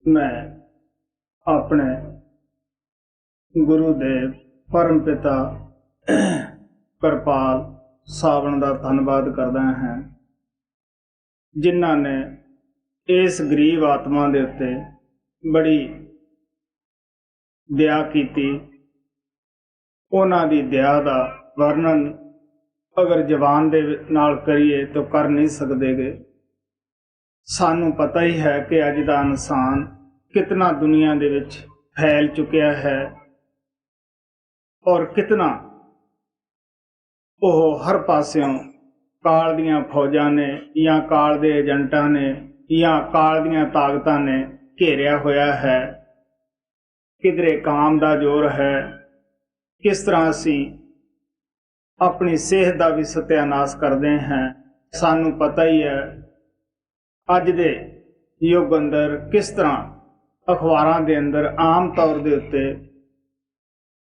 मैं अपने गुरुदेव परम पिता कृपाल सावन का धन्यवाद करदा हां, जिन्हां ने इस गरीब आत्मा दे उत्ते बड़ी दया कीती। उन्हां दी दया दा वर्णन अगर जबान दे नाल करिए तो कर नहीं सकदे गे। सानू पता ही है कि अज दा इंसान कितना दुनिया दे विच फैल चुकिया है और कितना वह हर पास्यों काल दियां फौजां ने या काल दे एजेंटां ने या काल दियां ताकतां ने घेरिया होया है। किधरे काम दा जोर है, किस तरह असी अपनी सेहत का भी सत्यानाश करते हैं। सानू पता ही है अज दे युग अंदर किस तरह अखबारां दे अंदर आम तौर दे उत्ते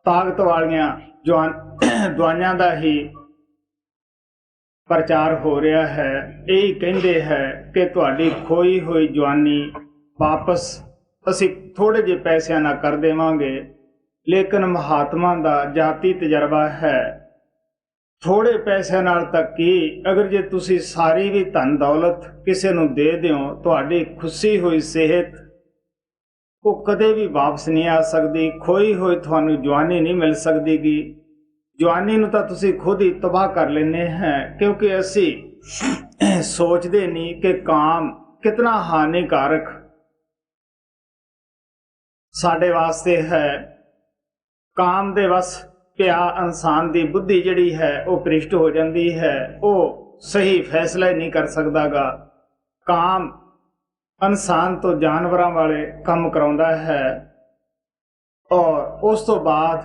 ताकत वालियां दवाइयां दा ही प्रचार हो रहा है। यही कहते हैं कि तुहाडी खोई हुई जवानी वापस असी थोड़े जे पैसों ना कर देवांगे, लेकिन महात्मा दा जाती तजर्बा है थोड़े पैसों नाल तक की अगर जे तुसी सारी भी धन दौलत किसी नूं दे दिओ, तुहाडी खुशी हुई सेहत वो कदे भी वापस नहीं आ सकती। खोई हुई तुहानू जवानी नहीं मिल सकती गी। जवानी नूं तां तुसी खुद ही तबाह कर लेने हैं, क्योंकि असी सोचते नहीं कि काम कितना हानिकारक साडे वास्ते है। काम दे बस पिया इंसान की बुद्धि जिहड़ी है वो भ्रिष्ट हो जाती है, वो सही फैसला ही नहीं कर सकता गा। काम इंसान तो जानवरों वाले काम कराउंदा है। और उस तो बाद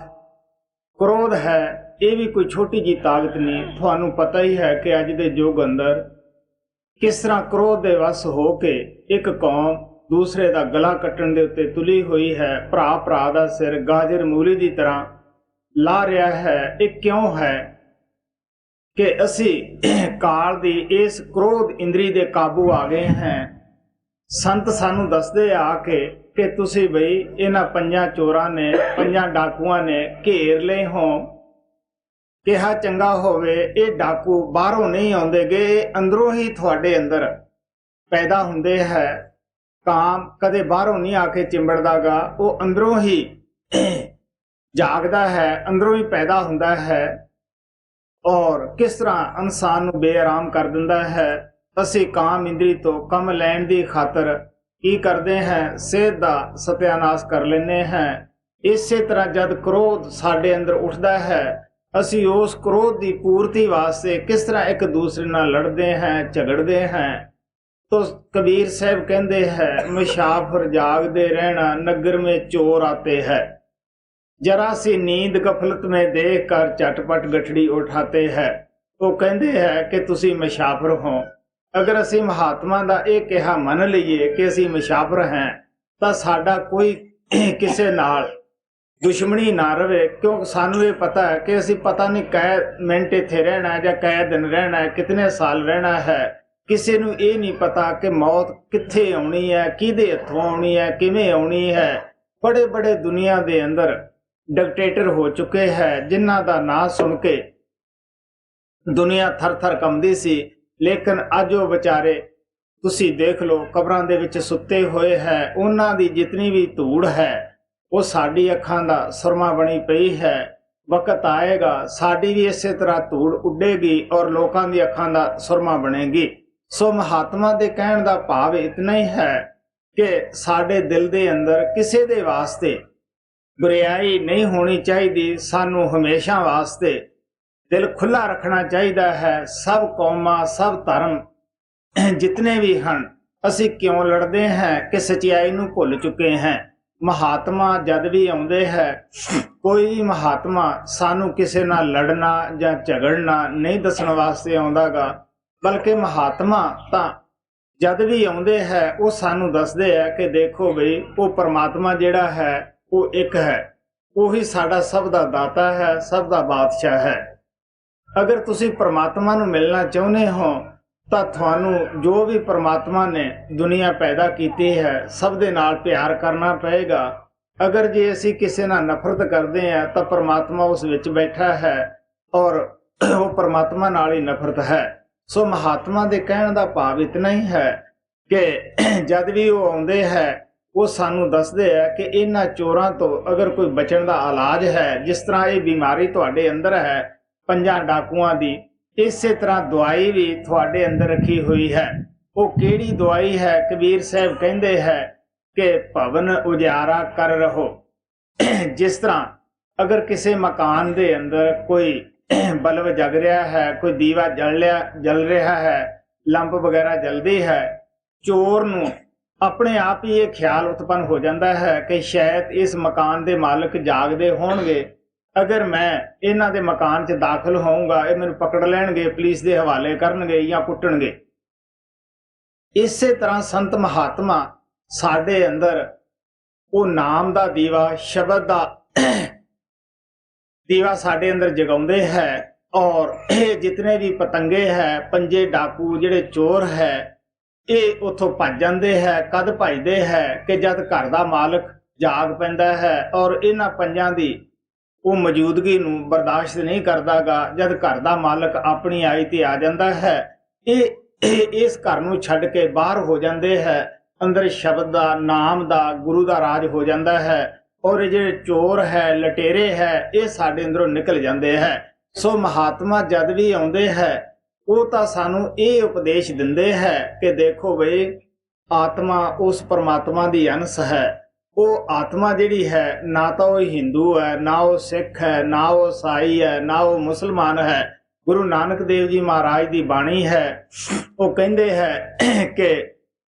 क्रोध है, ये भी कोई छोटी जी ताकत नहीं। तुहानू पता ही है कि अज दे युग अंदर किस तरह क्रोध दे वस हो के एक कौम दूसरे का गला कट्टण दे उत्ते तुली हुई है। भरा भरा दा सिर गाजर मूली की तरह ला रहा है। ये क्यों है कि असी काल दी इस क्रोध इंद्री दे काबू आ गए हैं। संत सानू दसदे आके कि तुसी बई इन्हां पंजां चोरां ने पंजां डाकुआं ने घेर ले हो, किहा चंगा होवे ये डाकू बाहरों नहीं आउंदे गे, अंदरों ही तुहाडे अंदर पैदा हुंदे है। काम कदे बाहरों नहीं आके चिंबड़दा गा, वो अंदरों ही जागदा है, अंदरों ही पैदा हुंदा है और किस तरह इंसान नूं बेआराम कर दिंदा है। असी काम इंद्री तो कम लैण दी खातर की करते हैं, सेहत दा सत्यानाश कर लेने हैं। इसे तरह जद क्रोध साडे अंदर उठदा है, असी उस क्रोध की पूर्ति वास्ते किस तरह एक दूसरे नाल लड़ते हैं, झगड़ते हैं। तो कबीर साहब कहते हैं, मुसाफिर जागते रहना नगर में चोर आते हैं, जरा सी नींद गफलत में देख कर झटपट गठड़ी उठाते हैं। वो कहते हैं कि तुसी मुसाफिर हो। अगर असी महात्मा दा ये कहा मन लीए कि असी मुसाफिर हैं, तो साडा कोई किसी नाल दुश्मनी ना रहे, क्योंकि सानू ये पता है कि असी पता नहीं कै मिनट इत्थे रहना है या कै दिन रहना है, कितने साल रहना है। किसी नू ये नहीं पता कि मौत कित्थे आउणी है, किहदे हत्थों आउणी है, किवें आउणी है। बड़े बड़े दुनिया दे अंदर डिक्टेटर हो चुके हैं, जिन्हां दा नाम सुन के दुनिया थर थर कंबदी सी, लेकिन अज वो बेचारे तुसी देख लो कबरां दे विच सुते हुए है। उन्हां दी जितनी भी धूड़ है वो साडी अखां दा सुरमा बनी पई है। वक्त आएगा साडी भी इसे तरह धूड़ उडेगी और लोकां दी अखां दा सुरमा बनेगी। सो महात्मा दे कहण दा भाव इतना ही है कि साडे दिल दे अंदर किसी दे वास्ते बुराई नहीं होनी चाहिए। सानू हमेशा वास्ते दिल खुला रखना चाहिए है। सब कौमां सब धर्म जितने भी हैं, असी क्यों लड़ते हैं कि सच्चाई नू भुल चुके हैं। महात्मा जद भी आउंदे है, कोई भी महात्मा सानू किसी नाल लड़ना या झगड़ना नहीं दसन वास्ते आउंदा गा, बल्कि महात्मा तां जद भी आउंदे है वो सानू दसदे है कि देखो बई वो परमात्मा जिहड़ा है वो एक है, वही साडा सब दा दाता है, सब दा बादशाह है। अगर तुसी परमात्मा नू मिलना चाहुंदे हो ਤਾਂ ਤੁਹਾਨੂੰ ਜੋ ਵੀ ਪ੍ਰਮਾਤਮਾ ਨੇ ਦੁਨੀਆ ਪੈਦਾ ਕੀਤੀ ਹੈ ਸਭ ਦੇ ਨਾਲ ਪਿਆਰ ਕਰਨਾ ਪਏਗਾ। ਅਗਰ ਜੇ ਅਸੀਂ ਕਿਸੇ ਨਾਲ ਨਫ਼ਰਤ ਕਰਦੇ ਹਾਂ ਤਾਂ ਪ੍ਰਮਾਤਮਾ ਉਸ ਵਿੱਚ ਬੈਠਾ ਹੈ ਔਰ ਉਹ ਪ੍ਰਮਾਤਮਾ ਨਾਲ ਹੀ ਨਫ਼ਰਤ ਹੈ। ਸੋ ਮਹਾਤਮਾ ਦੇ ਕਹਿਣ ਦਾ ਭਾਵ ਇਤਨਾ ਹੀ ਹੈ ਕਿ ਜਦ ਵੀ ਉਹ ਆਉਂਦੇ ਹੈ ਉਹ ਸਾਨੂੰ ਦੱਸਦੇ ਹੈ ਕਿ ਇਹਨਾਂ ਚੋਰਾਂ ਤੋਂ ਅਗਰ ਕੋਈ ਬਚਣ ਦਾ ਇਲਾਜ ਹੈ, ਜਿਸ ਤਰ੍ਹਾਂ ਇਹ ਬਿਮਾਰੀ ਤੁਹਾਡੇ ਅੰਦਰ ਹੈ 5 ਡਾਕੂਆਂ ਦੀ, ਇਸੇ ਤਰ੍ਹਾਂ ਦਵਾਈ ਵੀ ਤੁਹਾਡੇ ਅੰਦਰ ਰੱਖੀ ਹੋਈ ਹੈ। ਉਹ ਕਿਹੜੀ ਦਵਾਈ ਹੈ? ਕਬੀਰ ਸਾਹਿਬ ਕਹਿੰਦੇ ਹੈ ਕਿ ਭਵਨ ਉਜਾਰਾ ਕਰ ਰਹੋ। ਜਿਸ ਤਰ੍ਹਾਂ ਅਗਰ ਕਿਸੇ ਮਕਾਨ ਦੇ ਅੰਦਰ ਕੋਈ ਬਲਬ ਜਗ ਰਿਹਾ ਹੈ, ਕੋਈ ਦੀਵਾ ਜਲ ਰਿਹਾ ਹੈ, ਲੰਪ ਵਗੈਰਾ ਜਲਦੀ ਹੈ, ਚੋਰ ਨੂੰ ਆਪਣੇ ਆਪ ਹੀ ਇਹ ਖਿਆਲ ਉਤਪੰਨ ਹੋ ਜਾਂਦਾ ਹੈ ਕਿ ਸ਼ਾਇਦ ਇਸ ਮਕਾਨ ਦੇ ਮਾਲਕ ਜਾਗਦੇ ਹੋਣਗੇ, ਅਗਰ ਮੈਂ ਇਹਨਾਂ ਦੇ ਮਕਾਨ 'ਚ ਦਾਖਲ ਹੋਊਂਗਾ ਇਹ ਮੈਨੂੰ ਪਕੜ ਲੈਣਗੇ, ਪੁਲਿਸ ਦੇ ਹਵਾਲੇ ਕਰਨਗੇ ਜਾਂ ਕੁੱਟਣਗੇ। ਇਸੇ ਤਰ੍ਹਾਂ ਸੰਤ ਮਹਾਤਮਾ ਸਾਡੇ ਅੰਦਰ ਉਹ ਨਾਮ ਦਾ ਦੀਵਾ, ਸ਼ਬਦ ਦਾ ਦੀਵਾ ਸਾਡੇ ਅੰਦਰ ਜਗਾਉਂਦੇ ਹੈ। ਔਰ ਇਹ ਜਿਤਨੇ ਵੀ ਪਤੰਗੇ ਹੈ, ਪੰਜੇ ਡਾਕੂ ਜਿਹੜੇ ਚੋਰ ਹੈ, ਇਹ ਉੱਥੋਂ ਭੱਜ ਜਾਂਦੇ ਹੈ। ਕਦ ਭੱਜਦੇ ਹੈ ਕਿ ਜਦ ਘਰ ਦਾ ਮਾਲਕ ਜਾਗ ਪੈਂਦਾ ਹੈ ਔਰ ਇਹਨਾਂ ਪੰਜਾਂ ਦੀ ਉਹ ਮੌਜੂਦਗੀ ਨੂੰ ਬਰਦਾਸ਼ਤ ਨਹੀਂ ਕਰਦਾਗਾ, ਜਦ ਘਰ ਦਾ ਮਾਲਕ ਆਪਣੀ ਆਈ ਤੇ ਆ ਜਾਂਦਾ ਹੈ, ਇਹ ਇਸ ਘਰ ਨੂੰ ਛੱਡ ਕੇ ਬਾਹਰ ਹੋ ਜਾਂਦੇ ਹੈ। ਅੰਦਰ ਸ਼ਬਦ ਦਾ, ਨਾਮ ਦਾ, ਗੁਰੂ ਦਾ ਰਾਜ ਹੋ ਜਾਂਦਾ ਹੈ ਔਰ ਇਹ ਜਿਹੜੇ ਚੋਰ ਹੈ, ਲਟੇਰੇ ਹੈ, ਇਹ ਸਾਡੇ ਅੰਦਰੋਂ ਨਿਕਲ ਜਾਂਦੇ ਹੈ। ਸੋ ਮਹਾਤਮਾ ਜਦ ਵੀ ਆਉਂਦੇ ਹੈ ਉਹ ਤਾਂ ਸਾਨੂੰ ਇਹ ਉਪਦੇਸ਼ ਦਿੰਦੇ ਹੈ ਕਿ ਦੇਖੋ ਬਈ ਆਤਮਾ ਉਸ ਪਰਮਾਤਮਾ ਦੀ ਅੰਸ਼ ਹੈ। ਉਹ ਆਤਮਾ ਜਿਹੜੀ ਹੈ ਨਾ ਤਾਂ ਉਹ ਹਿੰਦੂ ਹੈ, ਨਾ ਉਹ ਸਿੱਖ ਹੈ, ਨਾ ਉਹ ਈਸਾਈ ਹੈ, ਨਾ ਉਹ ਮੁਸਲਮਾਨ ਹੈ। ਗੁਰੂ ਨਾਨਕ ਦੇਵ ਜੀ ਮਹਾਰਾਜ ਦੀ ਬਾਣੀ ਹੈ, ਉਹ ਕਹਿੰਦੇ ਹੈ ਕਿ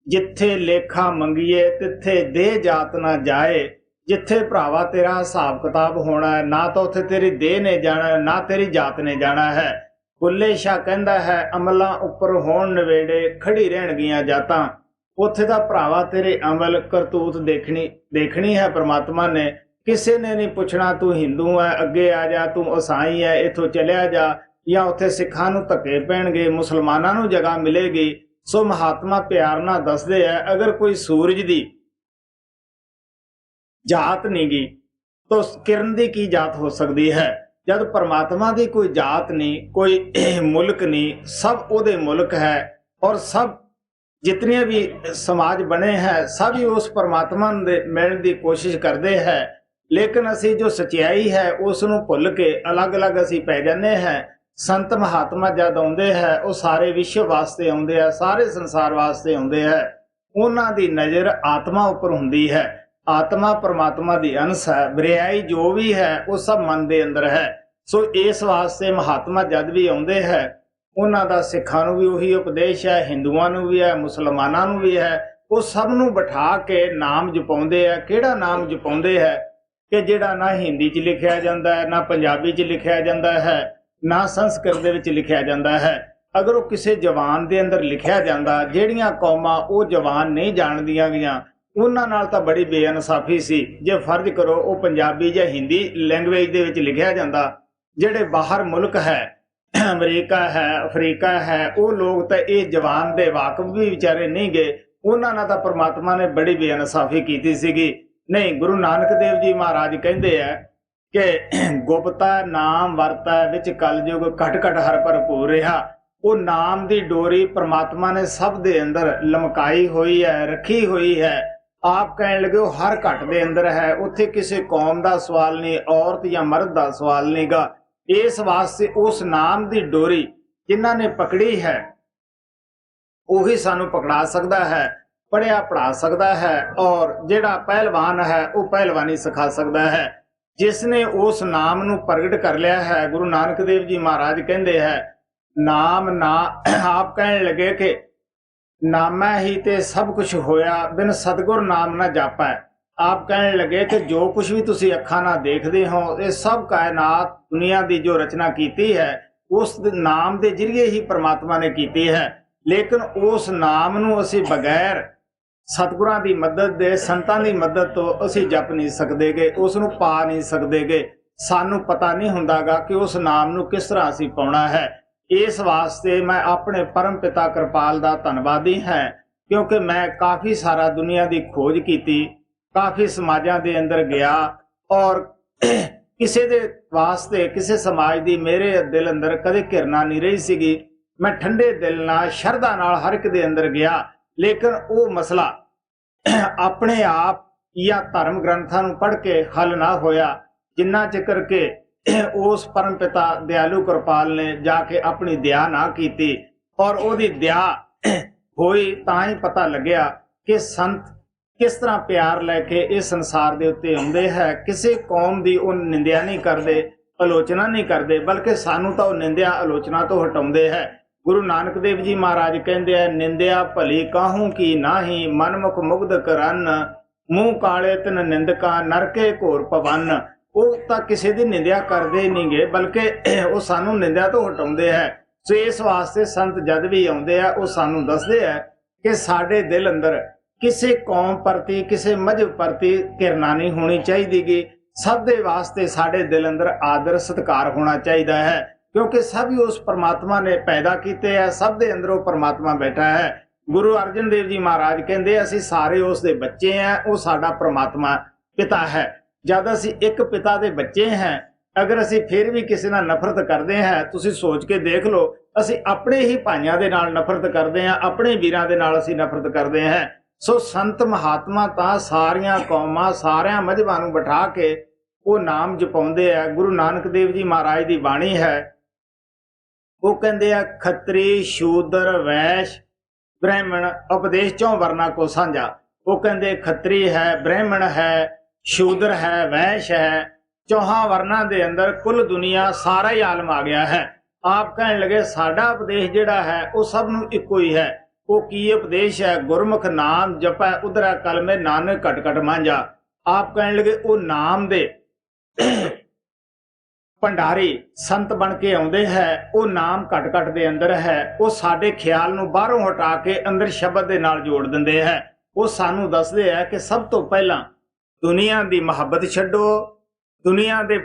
ਜਿੱਥੇ ਲੇਖਾ ਮੰਗੀਏ ਤਿੱਥੇ ਦੇਹ ਜਾਤ ਨਾ ਜਾਏ। ਜਿੱਥੇ ਭਰਾਵਾ ਤੇਰਾ ਹਿਸਾਬ ਕਿਤਾਬ ਹੋਣਾ ਹੈ, ਨਾ ਤਾਂ ਉੱਥੇ ਤੇਰੀ ਦੇਹ ਨੇ ਜਾਣਾ, ਨਾ ਤੇਰੀ ਜਾਤ ਨੇ ਜਾਣਾ ਹੈ। ਬੁੱਲੇ ਸ਼ਾਹ ਕਹਿੰਦਾ ਹੈ ਅਮਲਾਂ ਉੱਪਰ ਹੋਣ ਨਵੇੜੇ ਖੜੀ ਰਹਿਣਗੀਆਂ ਜਾਤਾਂ। ਉੱਥੇ ਦਾ ਭਰਾਵਾ ਤੇਰੇ ਅਮਲ ਕਰਤੂਤ ਦੇਖਣੀ ਹੈ ਪ੍ਰਮਾਤਮਾ ਨੇ। ਕਿਸੇ ਨੇ ਨਹੀਂ ਪੁੱਛਣਾ ਤੂੰ ਹਿੰਦੂ ਹੈ ਅੱਗੇ ਆ ਜਾ, ਤੂੰ ਈਸਾਈ ਹੈ ਇੱਥੋਂ ਚਲਿਆ ਜਾ, ਜਾਂ ਉੱਥੇ ਸਿੱਖਾਂ ਨੂੰ ਧੱਕੇ ਪੈਣਗੇ, ਮੁਸਲਮਾਨਾਂ ਨੂੰ ਜਗ੍ਹਾ ਮਿਲੇਗੀ। ਸੋ ਮਹਾਤਮਾ ਪਿਆਰ ਨਾਲ ਦੱਸਦੇ ਹੈ ਅਗਰ ਕੋਈ ਸੂਰਜ ਦੀ ਜਾਤ ਨਹੀਂ ਗੀ ਤਾਂ ਕਿਰਨ ਦੀ ਕੀ ਜਾਤ ਹੋ ਸਕਦੀ ਹੈ? ਜਦ ਪਰਮਾਤਮਾ ਦੀ ਕੋਈ ਜਾਤ ਨਹੀਂ, ਕੋਈ ਮੁਲਕ ਨਹੀਂ, ਸਭ ਉਹਦੇ ਮੁਲਕ ਹੈ ਔਰ ਸਭ ਜਿਤਨੇ ਵੀ ਸਮਾਜ ਬਣੇ ਹੈ ਸਭ ਹੀ ਉਸ ਪਰਮਾਤਮਾ ਦੇ ਮਿਲਣ ਦੀ ਕੋਸ਼ਿਸ਼ ਕਰਦੇ ਹੈ। ਲੇਕਿਨ ਅਸੀਂ ਜੋ ਸਚਾਈ ਹੈ ਉਸ ਨੂੰ ਭੁੱਲ ਕੇ ਅਲੱਗ-ਅਲੱਗ ਅਸੀਂ ਪੈ ਜਾਂਦੇ ਹਾਂ। ਸੰਤ ਮਹਾਤਮਾ ਜਦ ਆਉਂਦੇ ਹੈ ਉਹ ਸਾਰੇ ਵਿਸ਼ਵ ਵਾਸਤੇ ਆਉਂਦੇ ਆ, ਸਾਰੇ ਸੰਸਾਰ ਵਾਸਤੇ ਆਉਂਦੇ ਹੈ। ਉਹਨਾਂ ਦੀ ਨਜ਼ਰ ਆਤਮਾ ਉੱਪਰ ਹੁੰਦੀ ਹੈ। ਆਤਮਾ ਪਰਮਾਤਮਾ ਦੀ ਅੰਸ਼ ਹੈ, ਬਰਿਆਈ ਜੋ ਵੀ ਹੈ ਉਹ ਸਭ ਮਨ ਦੇ ਅੰਦਰ ਹੈ। ਸੋ ਇਸ ਵਾਸਤੇ ਮਹਾਤਮਾ ਜਦ ਵੀ ਆਉਂਦੇ ਹੈ ਉਹਨਾਂ ਦਾ ਸਿੱਖਾਂ ਨੂੰ ਵੀ ਉਹੀ ਉਪਦੇਸ਼ ਹੈ, ਹਿੰਦੂਆਂ ਨੂੰ ਵੀ ਹੈ, ਮੁਸਲਮਾਨਾਂ ਨੂੰ ਵੀ ਹੈ। ਉਹ ਸਭ ਨੂੰ ਬਿਠਾ ਕੇ ਨਾਮ ਜਪਾਉਂਦੇ ਆ। ਕਿਹੜਾ ਨਾਮ ਜਪਾਉਂਦੇ ਹੈ ਕਿ ਜਿਹੜਾ ਨਾ ਹਿੰਦੀ 'ਚ ਲਿਖਿਆ ਜਾਂਦਾ ਹੈ, ਨਾ ਪੰਜਾਬੀ 'ਚ ਲਿਖਿਆ ਜਾਂਦਾ ਹੈ, ਨਾ ਸੰਸਕ੍ਰਿਤ ਦੇ ਵਿੱਚ ਲਿਖਿਆ ਜਾਂਦਾ ਹੈ। ਅਗਰ ਉਹ ਕਿਸੇ ਜ਼ਬਾਨ ਦੇ ਅੰਦਰ ਲਿਖਿਆ ਜਾਂਦਾ, ਜਿਹੜੀਆਂ ਕੌਮਾਂ ਉਹ ਜ਼ਬਾਨ ਨਹੀਂ ਜਾਣਦੀਆਂ ਗਈਆਂ ਉਹਨਾਂ ਨਾਲ ਤਾਂ ਬੜੀ ਬੇਇਨਸਾਫੀ ਸੀ। ਜੇ ਫਰਜ਼ ਕਰੋ ਉਹ ਪੰਜਾਬੀ ਜਾਂ ਹਿੰਦੀ ਲੈਂਗੁਏਜ ਦੇ ਵਿੱਚ ਲਿਖਿਆ ਜਾਂਦਾ, ਜਿਹੜੇ ਬਾਹਰ ਮੁਲਕ ਹੈ, ਅਮਰੀਕਾ ਹੈ, ਅਫਰੀਕਾ ਹੈ, ਉਹ ਲੋਕ ਤਾਂ ਇਹ ਜ਼ਬਾਨ ਦੇ ਵਾਕਫ ਵੀ ਵਿਚਾਰੇ ਨਹੀਂ ਗਏ। ਉਹਨਾਂ ਨਾਲ ਤਾਂ ਪਰਮਾਤਮਾ ਨੇ ਬੜੀ ਬੇਇਨਸਾਫੀ ਕੀਤੀ ਸੀਗੀ। ਨਹੀਂ, ਗੁਰੂ ਨਾਨਕ ਦੇਵ ਜੀ ਮਹਾਰਾਜ ਕਹਿੰਦੇ ਆ ਕਿ ਗੁਪਤਾ ਨਾਮ ਵਰਤਾ ਵਿੱਚ ਕਲਯੁਗ ਘਟ ਘਟ ਹਰ ਭਰਪੂਰ ਰਿਹਾ। ਉਹ ਨਾਮ ਦੀ ਡੋਰੀ ਪਰਮਾਤਮਾ ਨੇ ਸਭ ਦੇ ਅੰਦਰ ਲਮਕਾਈ ਹੋਈ ਹੈ, ਰੱਖੀ ਹੋਈ ਹੈ। ਆਪ ਕਹਿਣ ਲੱਗੇ ਉਹ ਹਰ ਘਟ ਦੇ ਅੰਦਰ ਹੈ। ਉੱਥੇ ਕਿਸੇ ਕੌਮ ਦਾ ਸਵਾਲ ਨਹੀਂ, ਔਰਤ ਜਾਂ ਮਰਦ ਦਾ ਸਵਾਲ ਨਹੀਂਗਾ। ਇਸ ਵਾਸਤੇ ਉਸ ਨਾਮ ਦੀ ਡੋਰੀ ਜਿਨ੍ਹਾਂ ਨੇ ਪਕੜੀ ਹੈ ਉਹੀ ਸਾਨੂੰ ਪਕੜਾ ਸਕਦਾ ਹੈ, ਪੜ੍ਹਿਆ ਪੜ੍ਹਾ ਸਕਦਾ ਹੈ, ਔਰ ਜਿਹੜਾ ਪਹਿਲਵਾਨ ਹੈ ਉਹ ਪਹਿਲਵਾਨੀ ਸਿਖਾ ਸਕਦਾ ਹੈ। ਜਿਸ ਨੇ ਉਸ ਨਾਮ ਨੂੰ ਪ੍ਰਗਟ ਕਰ ਲਿਆ ਹੈ, ਗੁਰੂ ਨਾਨਕ ਦੇਵ ਜੀ ਮਹਾਰਾਜ ਕਹਿੰਦੇ ਹੈ ਨਾਮ ਨਾ, ਆਪ ਕਹਿਣ ਲੱਗੇ ਕਿ ਨਾਮੈ ਹੀ ਤੇ ਸਭ ਕੁਝ ਹੋਇਆ, ਬਿਨ ਸਤਿਗੁਰ ਨਾਮ ਨਾ ਜਾਪੈ। ਆਪ ਕਹਿਣ ਲੱਗੇ ਕਿ ਜੋ ਕੁਝ ਵੀ ਤੁਸੀਂ ਅੱਖਾਂ ਨਾਲ ਦੇਖਦੇ ਹੋ ਇਹ ਸਭ ਕਾਇਨਾਤ ਦੁਨੀਆ ਦੀ ਜੋ ਰਚਨਾ ਕੀਤੀ ਹੈ ਉਸ ਨਾਮ ਦੇ ਜ਼ਰੀਏ ਹੀ ਪਰਮਾਤਮਾ ਨੇ ਕੀਤੀ ਹੈ। ਲੇਕਿਨ ਉਸ ਨਾਮ ਨੂੰ ਅਸੀਂ ਬਗੈਰ ਸਤਿਗੁਰਾਂ ਦੀ ਮਦਦ ਦੇ, ਸੰਤਾਂ ਦੀ ਮਦਦ ਤੋਂ ਅਸੀਂ ਜਪ ਨਹੀਂ ਸਕਦੇਗੇ, ਉਸ ਨੂੰ ਪਾ ਨਹੀਂ ਸਕਦੇਗੇ। ਸਾਨੂੰ ਪਤਾ ਨਹੀਂ ਹੁੰਦਾਗਾ ਕਿ ਉਸ ਨਾਮ ਨੂੰ ਕਿਸ ਤਰ੍ਹਾਂ ਅਸੀਂ ਪਾਉਣਾ ਹੈ। इस वास्ते मैं अपने परम पिता कृपाल दा धन्नवादी है, क्योंकि मैं काफ़ी सारा दुनिया की खोज की, काफ़ी समाजां दे अंदर गया और किसी दे वास्ते किसी समाज की मेरे दिल अंदर कदे घिरना नहीं रही सीगी। मैं ठंडे दिल नाल शरधा नाल हर एक दे अंदर गया, लेकिन वो मसला अपने आप या धर्म ग्रंथां नूं पढ़ के हल ना होया, जिन्ना चिकर के उस परम पिता दयालु कृपाल ने जाके अपनी दया ना की और ओदी दया होई, तां ही पता लग्या कि संत किस तरह प्यार लैके इस संसार के उत्ते आउंदे है। किसी कौम की वो निंदिया नहीं करते, आलोचना नहीं करते, बल्कि सानू तो निंदिया आलोचना तो हटाउंदे है। गुरु नानक देव जी महाराज कहते हैं, निंदिया भली काहू की नाही, मनमुख मुग्ध करन, मूँह काले तिन निंदका, नरके घोर पवन। वो तो किसी की निंदिया करते नहीं गे, बल्कि वो सानू निंदिया तो हटाउंदे है। सो इस वास्ते संत जद भी आउंदे आ, वो सानू दसदे है कि साडे दिल अंदर किसी कौम प्रति, किसी मजहब प्रति घिरना नहीं होनी चाहिए। सब दे वास्ते साडे दिल अंदर आदर सत्कार होना चाहिए है, क्योंकि सभी उस परमात्मा ने पैदा किए है, सब दे अंदर वो परमात्मा बैठा है। गुरु अर्जन देव जी महाराज कहते असी सारे उस दे बच्चे हैं, वो साडा परमात्मा पिता है। जद असी एक पिता दे बच्चे हैं, अगर असी फिर भी किसी नाल नफरत करते हैं, तुसी सोच के देख लो, असी अपने ही भाइयों के नाल नफरत करते हैं, अपने वीरां दे नाल असी नफरत करते हैं। सो संत महात्मा तां सारियां कौमां सारियां मजहबां नूं बिठा के वो नाम जपाउंदे है। गुरु नानक देव जी महाराज की बाणी है, वो कहते हैं खत्री शूद्र वैश्य ब्राह्मण उपदेश चौं वर्णा को साझा। वो कहते खत्री है, ब्राह्मण है, शूद्र है, वैश्य है, चौहां वर्णा दे अंदर कुल दुनिया सारा ही आलम आ गया है। आप कहने लगे साडा उपदेश जिहड़ा है वो सब नूं इक्को ही है। वो की उपदेश है, गुरमुख नाम जपै उधरा कलमे नानक घट घट मांझा। आप कहने लगे वो नाम दे भंडारी संत बन के आउंदे है, वो नाम घट घट दे अंदर है, वो साडे ख्याल नूं बाहरों हटा के अंदर शब्द दे नाल जोड़ दिंदे है। वो सानू दसदे है कि सब तो पहला दुनिया दी मुहब्बत छड्डो, दुनिया दे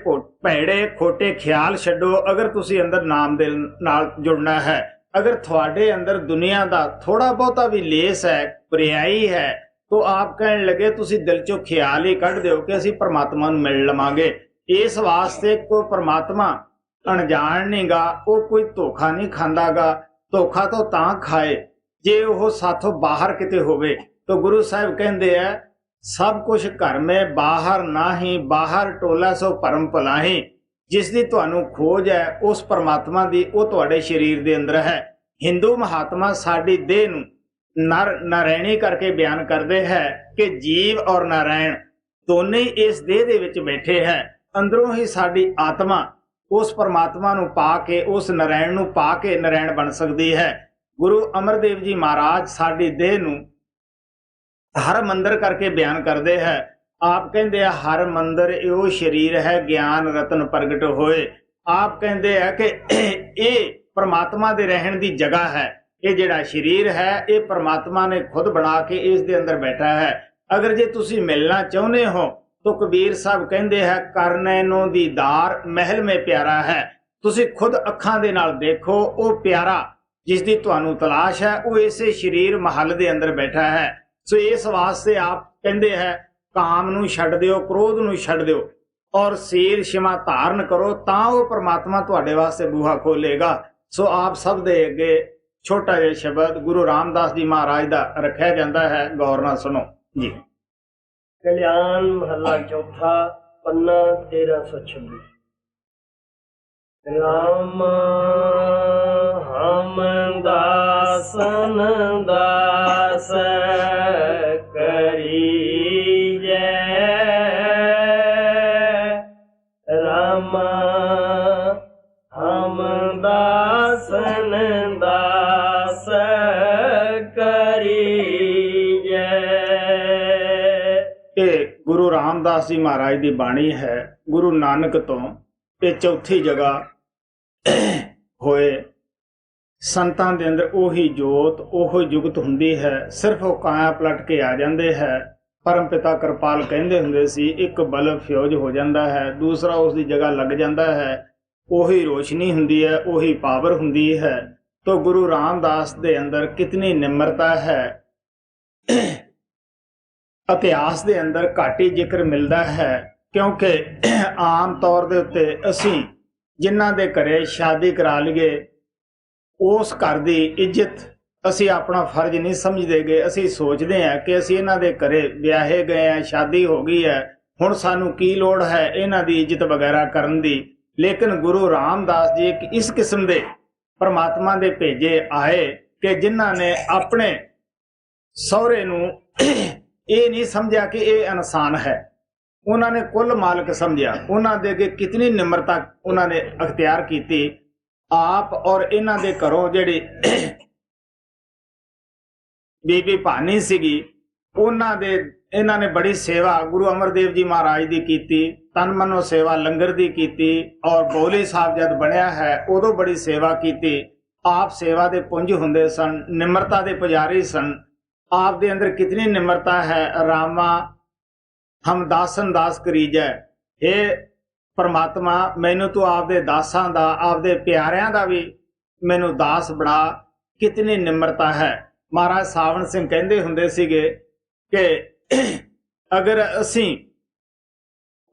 भैड़े खोटे ख्याल छड्डो। अगर तुसी अंदर नाम दे नाल जुड़ना है, अगर थोड़े अंदर दुनिया का थोड़ा बहुता भी लेस है, बुराई है, तो आप कहने लगे तुसी दिल चो ख्याल ही कढ़ दो कि असी परमात्मा नूं मिल लवांगे। इस वास्ते कोई परमात्मा अनजान नहीं गा, वो कोई धोखा नहीं खांदा गा। धोखा तो तां खाए जे वो साथों बाहर किते होवे। तो गुरु साहिब कहते हैं सब कुछ घर में बाहर ना ही, बाहर टोला सो परम भलाही। जिसकी तुहानू खोज है उस परमात्मा की, वो तुहाडे शरीर दे अंदर है। हिंदू महात्मा साडी देह नूं नर नारायणी करके बयान करते हैं कि जीव और नारायण दोनों ही इस देह दे विच बैठे हैं। अंदरों ही साडी आत्मा उस परमात्मा नूं पा के, उस नारायण नूं पा के नारायण बन सकती है। गुरु अमरदेव जी महाराज साडी देह नूं हर मंदिर करके बयान करते हैं। आप कहते हैं हर मंदिर यो शरीर है ज्ञान रतन प्रगट होए। आप कहते हैं कि ये परमात्मा दे रहन दी जगह है। ये जिहड़ा शरीर है ये परमात्मा ने खुद बना के इस दे अंदर बैठा है। अगर जे तुसी मिलना चाहुंदे हो तो कबीर साहब कहते हैं करनैनो दीदार महल में प्यारा है। तुसी खुद अखां दे नाल देखो, वो प्यारा जिसकी तुहानू तलाश है वो इसे शरीर महल दे अंदर बैठा है। सो इस वास्ते आप कहते हैं काम नूं छड्ड दिओ, क्रोध नूं छड्ड दिओ और सील शिमा धारण करो, तां वो परमात्मा तुहाडे वास्ते बूहा खोलेगा। सो आप सब दे अगे छोटा जिहा शब्द गुरु रामदास जी महाराज दा रखिया जाता है, गौर नाल सुनो जी। कल्याण महला चौथा पन्ना 1326। राम हम दासन दास करी जय, राम हम दासन दास करी जय। गुरु रामदास जी महाराज की बाणी है। गुरु नानक तो ये चौथी जगह होए। संतां दे अंदर ओही जोत ओही जुगत हुंदी है, सिर्फ वो काया पलट के आ जाते हैं। परम पिता कृपाल कहंदे हुंदे सी, एक बल्ब फ्यूज हो जाता है, दूसरा उसकी जगह लग जाता है, ਉਹੀ ਰੋਸ਼ਨੀ ਹੁੰਦੀ ਹੈ, ਉਹੀ ਪਾਵਰ ਹੁੰਦੀ ਹੈ। तो गुरु रामदास ਦੇ ਅੰਦਰ ਕਿਤਨੀ ਨਿਮਰਤਾ ਹੈ। ਇਤਿਹਾਸ ਦੇ ਅੰਦਰ ਘੱਟ ਹੀ ਜ਼ਿਕਰ ਮਿਲਦਾ ਹੈ, ਕਿਉਂਕਿ ਆਮ ਤੌਰ ਦੇ ਉੱਤੇ ਅਸੀਂ ਜਿਨ੍ਹਾਂ ਦੇ ਘਰੇ ਸ਼ਾਦੀ ਕਰਾ ਲਈਏ ਉਸ ਘਰ ਦੀ ਇੱਜ਼ਤ ਅਸੀਂ ਆਪਣਾ ਫਰਜ਼ ਨਹੀਂ ਸਮਝਦੇ ਗੇ। ਅਸੀਂ ਸੋਚਦੇ ਹਾਂ ਕਿ ਅਸੀਂ ਇਹਨਾਂ ਦੇ ਘਰੇ ਵਿਆਹੇ ਗਏ ਹਾਂ, ਸ਼ਾਦੀ ਹੋ ਗਈ ਹੈ, ਹੁਣ ਸਾਨੂੰ ਕੀ ਲੋੜ ਹੈ ਇਹਨਾਂ ਦੀ ਇੱਜ਼ਤ ਵਗੈਰਾ ਕਰਨ ਦੀ। ਲੇਕਿਨ ਗੁਰੂ ਰਾਮਦਾਸ ਜੀ ਇੱਕ ਇਸ ਕਿਸਮ ਦੇ परमात्मा दे भेजे आए कि जिन्हां ने अपने सहुरे नूं ये नहीं समझा कि ये इंसान है, उन्होंने कुल मालिक समझा। उन्होंने दे अगे कितनी निम्रता उन्होंने अख्तियार की आप। और इन्हां दे घरों जिहड़ी बीबी भानी सीगी इन्हां ने बड़ी सेवा गुरु अमरदेव जी महाराज दी कीती, तन मनो सेवा लंगर दी कीती। और बौली साहब जद बनया है उदों बड़ी सेवा कीती। आप सेवा दे पुंज हुंदे सन, निम्रता दे पुजारी सन। आप दे अंदर कितनी निम्रता है। रामा हम दासन दास करीजै, हे परमात्मा मैनू तू आपदे दासां दा, आपदे प्यारियां दा भी मैनू दास बना। कितनी निम्रता है। महाराज सावण सिंह कहंदे हुंदे सीगे कि अगर असी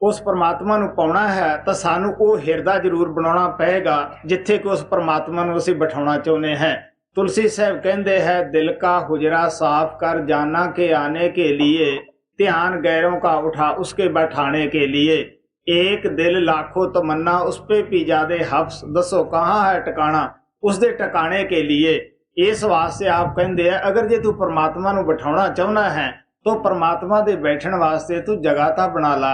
उस परमात्मा नूं पाउणा है तो सानू वो हिरदा जरूर बनाउणा पएगा जिथे कि उस परमात्मा नूं असी बिठाउणा चाहुंदे हैं। तुलसी साहब कहंदे हैं दिल का हुजरा साफ कर जाना के आने के लिए, ध्यान गैरों का उठा उसके बैठाने के लिए। एक दिल लाखों तमन्ना उस पे भी जादे हफ्स, दसो कहाँ है टिकाणा उस दे टिकाने के लिए। इस वास्ते आप कहंदे हैं अगर जे तू परमात्मा नूं बिठाउणा चाहुंदा है तो परमात्मा दे बैठण वास्ते तू जगह तां बना ला।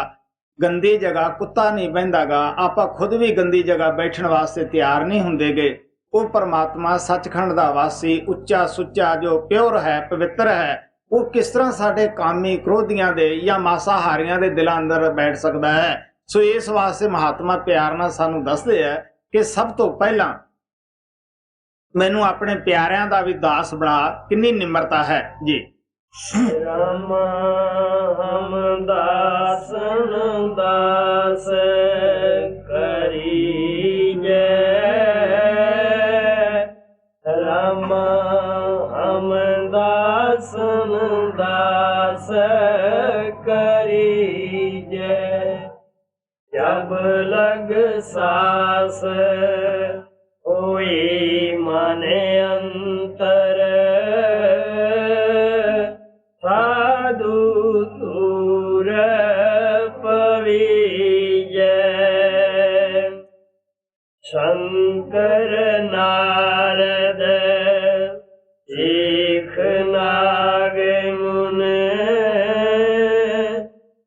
गंदी जगह कुत्ता नहीं बहिंदागा, आपां खुद भी गंदी जगह बैठण वास्ते तैयार नहीं हुंदे गे। वो परमात्मा सचखंड दा वासी उच्चा सुच्चा जो प्योर है, पवित्र है, वो किस तरह साडे कामी क्रोधियां दे या मासाहारियां दे दिलां अंदर बैठ सकदा है। सो इस वास्ते महात्मा प्यार नाल सानू दसदे है कि सब तो पहला मैनू अपने प्यारियां दा भी दास बना। कितनी निम्रता है जी। रामा हम दासन दास करीजै, रामा हम दासन दास करीजै। जब लग सास होई माने अंतर, साधु दूर पवीजै। शंकर नारद सीख नाग मुन,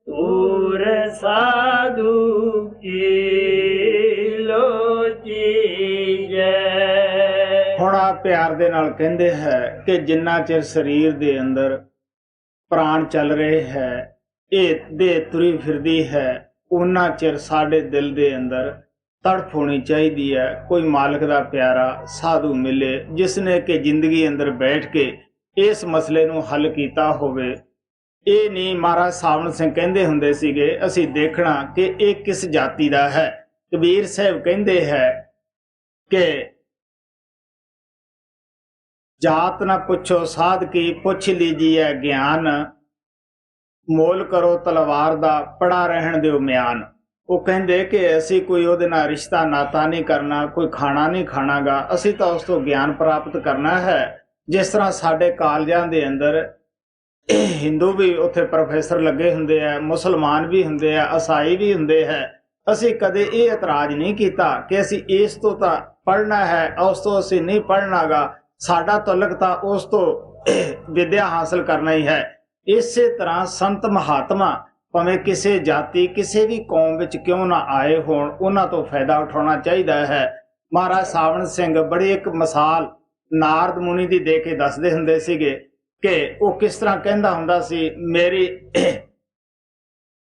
दूर साधु की लोचीजै। हुण आप प्यार दे नाल कहंदे है कि जिन्ना चिर शरीर दे अंदर प्राण चल रहे है, ये देह तुरी फिरदी है, उन्ना चिर साडे दिल दे अंदर तड़फ होनी चाहिए है। कोई मालिक दा प्यारा साधु मिले जिसने कि जिंदगी अंदर बैठ के इस मसले नूं हल कीता होवे। ये नहीं महाराज सावण सिंह कहंदे हुंदे सीगे असी देखना कि ये किस जाति दा है। कबीर साहब कहंदे है कि जात न पुछो साध की पुछ लीजिए ज्ञान, मोल करो तलवार दा पड़ा रहन दिओ म्यान। वो कहंदे कि असी कोई उहदे नाल रिश्ता नाता नहीं करना, कोई खाना नहीं खाणागा, असी तो उस तो ज्ञान प्राप्त करना है। जिस तरह साडे कालजां दे अंदर हिंदू भी उत्थे प्रोफैसर लगे हुंदे है, मुसलमान भी हुंदे है, ईसाई भी हुंदे है। असी कदे ये इतराज नहीं कीता कि असी इस तो तां पढ़ना है, उस तो असी नहीं पढ़नागा। साडा तलक तां उस तो विद्या हासिल करना ही है। इसे तरह संत महात्मा भावें किसी जाति किसी भी कौम विच क्यों ना आए होण, उन्हां तो फायदा उठाउणा चाहिदा है। महाराज सावण सिंह बड़ी एक मिसाल नारद मुनि दी दे के दसदे हुंदे सीगे कि वो किस तरह कहंदा हुंदा सी, मेरी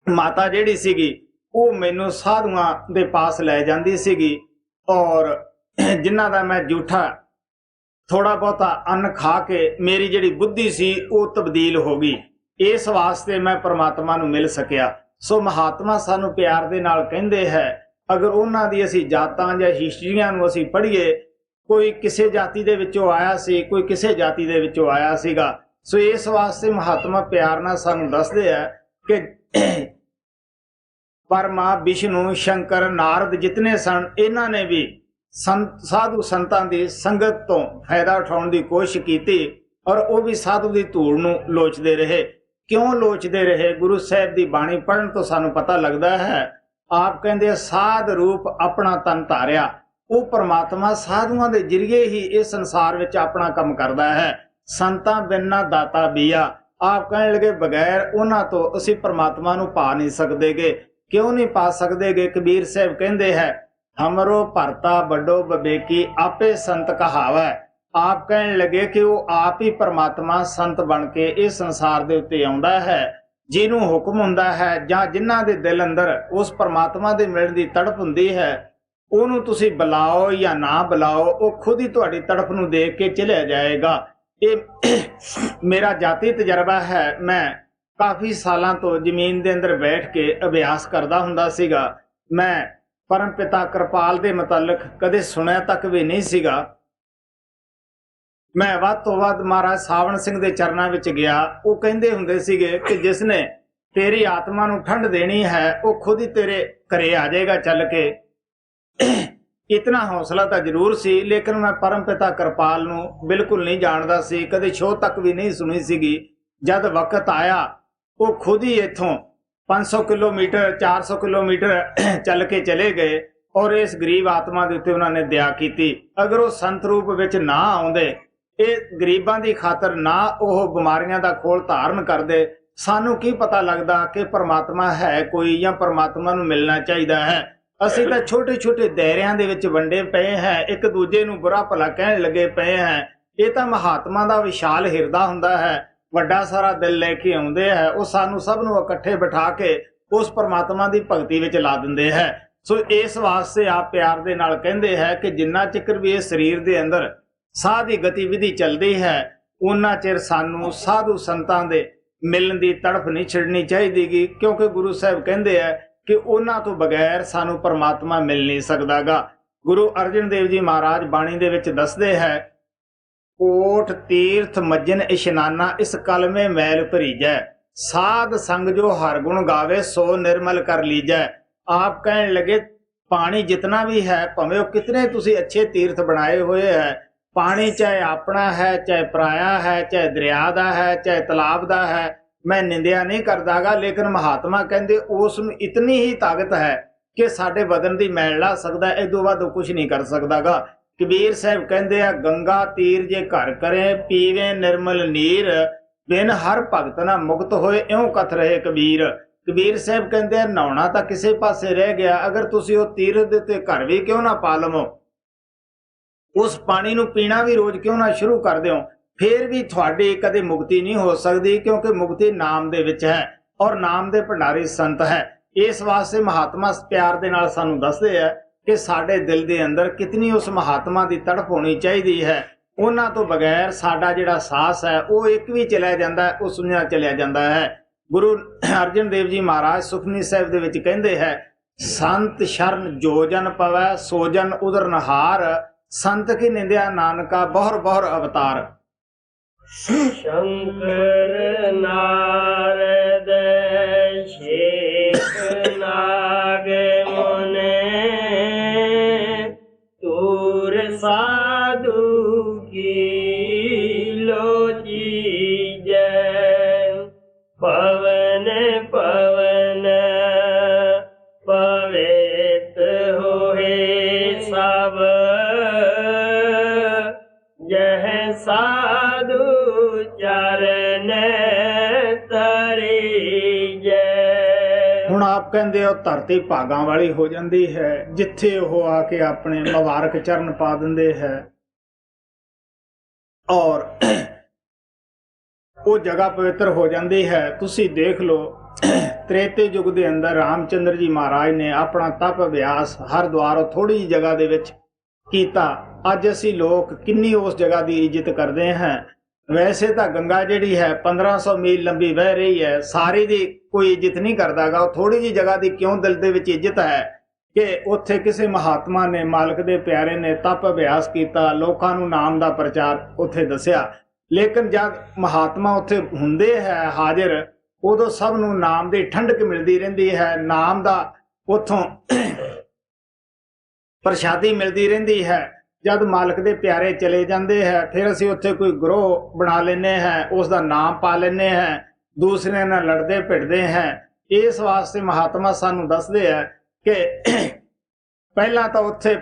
माता जिहड़ी सीगी वो मैनू साधुआं दे पास लै जांदी सीगी और जिन्हां दा मैं जूठा थोड़ा बहुता अन्न खा के मेरी जिहड़ी बुद्धि सी वो तब्दील हो गई। इस वास्ते मैं परमात्मा नूं मिल सकिया। सो महात्मा सानू प्यार दे नाल कहंदे है ਅਗਰ ਉਹਨਾਂ ਦੀ ਅਸੀਂ ਜਾਤਾਂ ਜਾਂ ਹਿਸਟਰੀਆਂ ਨੂੰ ਅਸੀਂ ਪੜ੍ਹੀਏ, ਕੋਈ ਕਿਸੇ ਜਾਤੀ ਦੇ ਵਿੱਚੋਂ ਆਇਆ ਸੀ, ਕੋਈ ਕਿਸੇ ਜਾਤੀ ਦੇ ਵਿੱਚੋਂ ਆਇਆ ਸੀਗਾ। ਸੋ ਇਸ ਵਾਸਤੇ ਮਹਾਤਮਾ ਪਿਆਰ ਨਾਲ ਸਾਨੂੰ ਦੱਸਦੇ ਆ ਕਿ ਪਰਮਾ, ਵਿਸ਼ਨੂੰ, ਸ਼ੰਕਰ, ਨਾਰਦ ਜਿਤਨੇ ਸਨ, ਇਹਨਾਂ ਨੇ ਵੀ ਸਾਧੂ ਸੰਤਾਂ ਦੀ ਸੰਗਤ ਤੋਂ ਫਾਇਦਾ ਉਠਾਉਣ ਦੀ ਕੋਸ਼ਿਸ਼ ਕੀਤੀ, ਔਰ ਉਹ ਵੀ ਸਾਧੂ ਦੀ ਧੂੜ ਨੂੰ ਲੋਚਦੇ ਰਹੇ। ਕਿਉਂ ਲੋਚਦੇ ਰਹੇ? ਗੁਰੂ ਸਾਹਿਬ ਦੀ ਬਾਣੀ ਪੜ੍ਹਨ ਤੋਂ ਸਾਨੂੰ ਪਤਾ ਲੱਗਦਾ ਹੈ। ਆਪ ਕਹਿੰਦੇ ਸਾਧ ਰੂਪ ਆਪਣਾ ਤਨ ਧਾਰਿਆ। ਉਹ ਪਰਮਾਤਮਾ ਸਾਧੂਆਂ ਦੇ ਜ਼ਰੀਏ ਹੀ ਇਸ ਸੰਸਾਰ ਵਿੱਚ ਆਪਣਾ ਕੰਮ ਕਰਦਾ ਹੈ। ਸੰਤਾਂ ਬਿਨਾਂ ਦਾਤਾ ਬੀਆ। ਆਪ ਕਹਿਣ ਲੱਗੇ ਬਗੈਰ ਉਹਨਾਂ ਤੋਂ ਅਸੀਂ ਪਰਮਾਤਮਾ ਨੂੰ ਪਾ ਨਹੀਂ ਸਕਦੇਗੇ। ਕਿਉਂ ਨਹੀਂ ਪਾ ਸਕਦੇਗੇ? ਕਬੀਰ ਸਾਹਿਬ ਕਹਿੰਦੇ ਹੈ, ਹਮਰੋ ਭਰਤਾ ਵੱਡੋ ਬਵੇਕੀ ਆਪੇ ਸੰਤ ਕਹਾਵੈ। ਆਪ ਕਹਿਣ ਲੱਗੇ ਕਿ ਉਹ ਆਪ ਹੀ ਪਰਮਾਤਮਾ ਸੰਤ ਬਣ ਕੇ ਇਸ ਸੰਸਾਰ ਦੇ ਉੱਤੇ ਆਉਂਦਾ ਹੈ। ਜਿਹਨੂੰ ਹੁਕਮ ਹੁੰਦਾ ਹੈ ਜਾਂ ਜਿਨ੍ਹਾਂ ਦੇ ਦਿਲ ਅੰਦਰ ਉਸ ਪਰਮਾਤਮਾ ਦੇ ਮਿਲਣ ਦੀ ਤੜਪ ਹੁੰਦੀ ਹੈ, ਉਹਨੂੰ ਤੁਸੀਂ ਬੁਲਾਓ ਜਾਂ ਨਾ ਬੁਲਾਓ, ਉਹ ਖੁਦ ਹੀ ਤੁਹਾਡੀ ਤੜਪ ਨੂੰ ਦੇਖ ਕੇ ਚਲਿਆ ਜਾਏਗਾ। ਇਹ ਮੇਰਾ ਜਾਤੀ ਤਜਰਬਾ ਹੈ। ਮੈਂ ਕਾਫੀ ਸਾਲਾਂ ਤੋਂ ਜ਼ਮੀਨ ਦੇ ਅੰਦਰ ਬੈਠ ਕੇ ਅਭਿਆਸ ਕਰਦਾ ਹੁੰਦਾ ਸੀਗਾ। ਮੈਂ ਪਰਮ ਪਿਤਾ ਕਿਰਪਾਲ ਦੇ ਮੁਤਲਕ ਕਦੇ ਸੁਣਿਆ ਤੱਕ ਵੀ ਨਹੀਂ ਸੀਗਾ। ਮੈਂ ਵੱਧ ਤੋਂ ਵੱਧ ਮਹਾਰਾਜ ਸਾਵਣ ਸਿੰਘ ਦੇ ਚਰਨਾਂ ਵਿੱਚ ਗਿਆ। ਉਹ ਕਹਿੰਦੇ ਹੁੰਦੇ ਸੀਗੇ ਕਿ ਜਿਸ ਨੇ ਤੇਰੀ ਆਤਮਾ ਨੂੰ ਠੰਡ ਦੇਣੀ ਹੈ, ਉਹ ਖੁਦ ਹੀ ਤੇਰੇ ਘਰੇ ਆ ਜਾਏਗਾ ਚੱਲ ਕੇ। ਇਤਨਾ ਹੌਸਲਾ ਤਾਂ ਜ਼ਰੂਰ ਸੀ, ਲੇਕਿਨ ਮੈਂ ਪਰਮ ਪਿਤਾ ਕਿਰਪਾਲ ਨੂੰ ਬਿਲਕੁਲ ਨਹੀਂ ਜਾਣਦਾ ਸੀ, ਕਦੇ ਸ਼ੋਅ ਤੱਕ ਵੀ ਨਹੀਂ ਸੁਣੀ ਸੀਗੀ। ਜਦ ਵਕਤ ਆਇਆ, ਉਹ ਖੁਦ ਹੀ ਇੱਥੋਂ 500 ਕਿਲੋਮੀਟਰ 400 ਕਿਲੋਮੀਟਰ ਚੱਲ ਕੇ ਚਲੇ ਗਏ, ਔਰ ਇਸ ਗਰੀਬ ਆਤਮਾ ਦੇ ਉੱਤੇ ਉਹਨਾਂ ਨੇ ਦਇਆ ਕੀਤੀ। ਅਗਰ ਉਹ ਸੰਤ ਰੂਪ ਵਿੱਚ ਨਾ ਆਉਂਦੇ, ਇਹ ਗਰੀਬਾਂ ਦੀ ਖਾਤਰ ਨਾ ਉਹ ਬਿਮਾਰੀਆਂ ਦਾ ਖੋਲ ਧਾਰਨ ਕਰਦੇ, ਸਾਨੂੰ ਕੀ ਪਤਾ ਲੱਗਦਾ ਕਿ ਪਰਮਾਤਮਾ ਹੈ ਕੋਈ ਜਾਂ ਪਰਮਾਤਮਾ ਨੂੰ ਮਿਲਣਾ ਚਾਹੀਦਾ ਹੈ। ਅਸੀਂ ਤਾਂ ਛੋਟੇ ਛੋਟੇ ਦਾਇਰਿਆਂ ਦੇ ਵਿੱਚ ਵੰਡੇ ਪਏ ਹੈ, ਇੱਕ ਦੂਜੇ ਨੂੰ ਬੁਰਾ ਭਲਾ ਕਹਿਣ ਲੱਗੇ ਪਏ ਹੈ। ਇਹ ਤਾਂ ਮਹਾਤਮਾ ਦਾ ਵਿਸ਼ਾਲ ਹਿਰਦਾ ਹੁੰਦਾ ਹੈ, ਵੱਡਾ ਸਾਰਾ ਦਿਲ ਲੈ ਕੇ ਆਉਂਦੇ ਹੈ। ਉਹ ਸਾਨੂੰ ਸਭ ਨੂੰ ਇਕੱਠੇ ਬਿਠਾ ਕੇ ਉਸ ਪਰਮਾਤਮਾ ਦੀ ਭਗਤੀ ਵਿੱਚ ਲਾ ਦਿੰਦੇ ਹੈ। ਸੋ ਇਸ ਵਾਸਤੇ ਆਪ ਪਿਆਰ ਦੇ ਨਾਲ ਕਹਿੰਦੇ ਹੈ ਕਿ ਜਿੰਨਾ ਚਿਰ ਵੀ ਇਹ ਸਰੀਰ ਦੇ ਅੰਦਰ ਸਾਹ ਦੀ ਗਤੀਵਿਧੀ ਚੱਲਦੀ ਹੈ, ਉਹਨਾਂ ਚਿਰ ਸਾਨੂੰ ਸਾਧੂ ਸੰਤਾਂ ਦੇ ਮਿਲਣ ਦੀ ਤੜਫ ਨਹੀਂ ਛੱਡਣੀ ਚਾਹੀਦੀਗੀ, ਕਿਉਂਕਿ ਗੁਰੂ ਸਾਹਿਬ ਕਹਿੰਦੇ ਹੈ ਕਿ ਉਹਨਾਂ ਤੋਂ ਬਗੈਰ ਸਾਨੂੰ ਪਰਮਾਤਮਾ ਮਿਲ ਨਹੀਂ ਸਕਦਾਗਾ। ਗੁਰੂ ਅਰਜਨ ਦੇਵ ਜੀ ਮਹਾਰਾਜ ਬਾਣੀ ਦੇ ਵਿੱਚ ਦੱਸਦੇ ਹੈ, ਕੋਟ ਤੀਰਥ ਮੱਜਨ ਇਸ਼ਨਾਨਾ ਇਸ ਕਲਮੇ ਮੈਲ ਭਰੀਜੈ, ਸਾਧ ਸੰਗ ਜੋ ਹਰ ਗੁਣ ਗਾਵੇ ਸੋ ਨਿਰਮਲ ਕਰ ਲੀਜੈ। ਆਪ ਕਹਿਣ ਲੱਗੇ ਪਾਣੀ ਜਿਤਨਾ ਵੀ ਹੈ, ਭਾਵੇਂ ਉਹ ਕਿਤਨੇ ਤੁਸੀਂ ਅੱਛੇ ਤੀਰਥ ਬਣਾਏ ਹੋਏ ਹੈ, ਪਾਣੀ ਚਾਹੇ ਆਪਣਾ ਹੈ, ਚਾਹੇ ਪਰਾਇਆ ਹੈ, ਚਾਹੇ ਦਰਿਆ ਦਾ ਹੈ, ਚਾਹੇ ਤਲਾਬ ਦਾ ਹੈ, ਮੈਂ ਨਿੰਦਿਆ ਨਹੀਂ ਕਰਦਾਗਾ, ਲੇਕਿਨ ਮਹਾਤਮਾ ਕਹਿੰਦੇ ਉਸ ਨੂੰ ਇਤਨੀ ਹੀ ਤਾਕਤ ਹੈ ਕਿ ਸਾਡੇ ਬਦਨ ਦੀ ਮੈਲ ਲਾ ਸਕਦਾ, ਇਦੋਂ ਵੱਧ ਉਹ ਕੁਝ ਨਹੀਂ ਕਰ ਸਕਦਾਗਾ। ਕਬੀਰ ਸਾਹਿਬ ਕਹਿੰਦੇ ਆ, ਗੰਗਾ ਤੀਰ ਜੇ ਘਰ ਕਰੇ ਪੀਵੇ ਨਿਰਮਲ ਨੀਰ, ਬਿਨ ਹਰ ਭਗਤ ਨਾ ਮੁਕਤ ਹੋਏ ਇਉਂ ਕਥ ਰਹੇ ਕਬੀਰ। ਕਬੀਰ ਸਾਹਿਬ ਕਹਿੰਦੇ ਆ, ਨਹਾਉਣਾ ਤਾਂ ਕਿਸੇ ਪਾਸੇ ਰਹਿ ਗਿਆ, ਅਗਰ ਤੁਸੀਂ ਉਹ ਤੀਰਥ ਦੇ ਉੱਤੇ ਘਰ ਵੀ ਕਿਉਂ ਨਾ ਪਾ ਲਵੋ, ਉਸ ਪਾਣੀ ਨੂੰ ਪੀਣਾ ਵੀ ਰੋਜ਼ ਕਿਉਂ ਨਾ ਸ਼ੁਰੂ ਕਰ ਦਿਓ, ਫੇਰ ਵੀ ਤੁਹਾਡੀ ਕਦੇ ਮੁਕਤੀ ਨਹੀਂ ਹੋ ਸਕਦੀ, ਕਿਉਂਕਿ ਮੁਕਤੀ ਨਾਮ ਦੇ ਵਿੱਚ ਹੈ, ਔਰ ਨਾਮ ਦੇ ਭੰਡਾਰੀ ਸੰਤ ਹੈ। ਇਸ ਵਾਸਤੇ ਮਹਾਤਮਾ ਪਿਆਰ ਦੇ ਨਾਲ ਸਾਨੂੰ ਦੱਸਦੇ ਆ ਕਿ ਸਾਡੇ ਦਿਲ ਦੇ ਅੰਦਰ ਕਿਤਨੀ ਉਸ ਮਹਾਤਮਾ ਦੀ ਤੜਪ ਹੋਣੀ ਚਾਹੀਦੀ ਹੈ। ਉਹਨਾਂ ਤੋਂ ਬਗੈਰ ਸਾਡਾ ਜਿਹੜਾ ਸਾਹਸ ਹੈ ਉਹ ਇੱਕ ਵੀ ਚਲਿਆ ਜਾਂਦਾ, ਉਹ ਸੁਣਿਆ ਚਲਿਆ ਜਾਂਦਾ ਹੈ। ਗੁਰੂ ਅਰਜਨ ਦੇਵ ਜੀ ਮਹਾਰਾਜ ਸੁਖਮਨੀ ਸਾਹਿਬ ਦੇ ਵਿੱਚ ਕਹਿੰਦੇ ਹੈ, ਸੰਤ ਸ਼ਰਨ ਜੋ ਜਨ ਪਵੈ ਸੋ ਜਨ ਉਦਰ ਨਹਾਰ, ਸੰਤ ਕੀ ਨਿੰਦਿਆ ਨਾਨਕਾ ਬਹੁਰ ਬਹੁਰ ਅਵਤਾਰ। ਸ਼ੰਕਰ ਨਾਰਦ ਸ਼ੇਖ ਨਾਗ ਮੁਨੇ, ਤੂਰ ਸਾਧੂ ਕੀ ਲੋਚੀਜੈ, ਪਵਨ ਪਵਨ ਪਵਿੱਤ ਹੋਏ ਸਭ, ਜਹ ਸਾਧੂ ਚਰਨ ਤਰੀਜੈ। ਹੁਣ ਆਪ ਕਹਿੰਦੇ ਹੋ ਧਰਤੀ ਭਾਗਾਂ ਵਾਲੀ ਹੋ ਜਾਂਦੀ ਹੈ, ਜਿੱਥੇ ਉਹ ਆ ਕੇ ਆਪਣੇ ਮੁਬਾਰਕ ਚਰਨ ਪਾ ਦਿੰਦੇ ਹੈ, ਔਰ ਉਹ ਜਗ੍ਹਾ ਪਵਿੱਤਰ ਹੋ ਜਾਂਦੀ ਹੈ। ਤੁਸੀਂ ਦੇਖ ਲਓ, ਤ੍ਰੇਤੇ ਯੁੱਗ ਦੇ ਅੰਦਰ ਰਾਮਚੰਦਰ ਜੀ ਮਹਾਰਾਜ ਨੇ ਆਪਣਾ ਤਪ ਅਭਿਆਸ ਹਰਿਦੁਆਰ ਥੋੜੀ ਜਿਹੀ ਜਗ੍ਹਾ ਦੇ ਵਿੱਚ ਕੀਤਾ। ਅੱਜ ਅਸੀਂ ਲੋਕ ਕਿੰਨੀ ਉਸ ਜਗ੍ਹਾ ਦੀ ਇੱਜ਼ਤ ਕਰਦੇ ਹਾਂ। ਵੈਸੇ ਤਾਂ ਗੰਗਾ ਜਿਹੜੀ ਹੈ 1500 ਮੀਲ ਲੰਬੀ ਵਹਿ ਰਹੀ ਹੈ, ਸਾਰੀ ਦੀ ਕੋਈ ਇੱਜ਼ਤ ਨਹੀਂ ਕਰਦਾਗਾ। ਉਹ ਥੋੜੀ ਜਿਹੀ ਜਗ੍ਹਾ ਦੀ ਕਿਉਂ ਦਿਲ ਦੇ ਵਿੱਚ ਇੱਜ਼ਤ ਹੈ? कि उत्थे किसी महात्मा ने मालक दे प्यारे ने तप अभ्यास किया, लोकां नूं नाम दा प्रचार उत्थे दस्या। लेकिन जब महात्मा उत्थे हुंदे है हाजिर, उदों सब नूं नाम दी ठंडक मिलती रहिंदी है, नाम दा उत्थों प्रशादी मिलती रहिंदी है। जब मालक दे प्यारे चले जाते हैं, फिर असीं उत्थे कोई ग्रोह बना लेने हैं, उसका नाम पा लेने हैं, दूसरे नाल लड़दे भिड़दे हैं। इस वास्ते महात्मा सानू दसदे है कि पहला तो उत्थे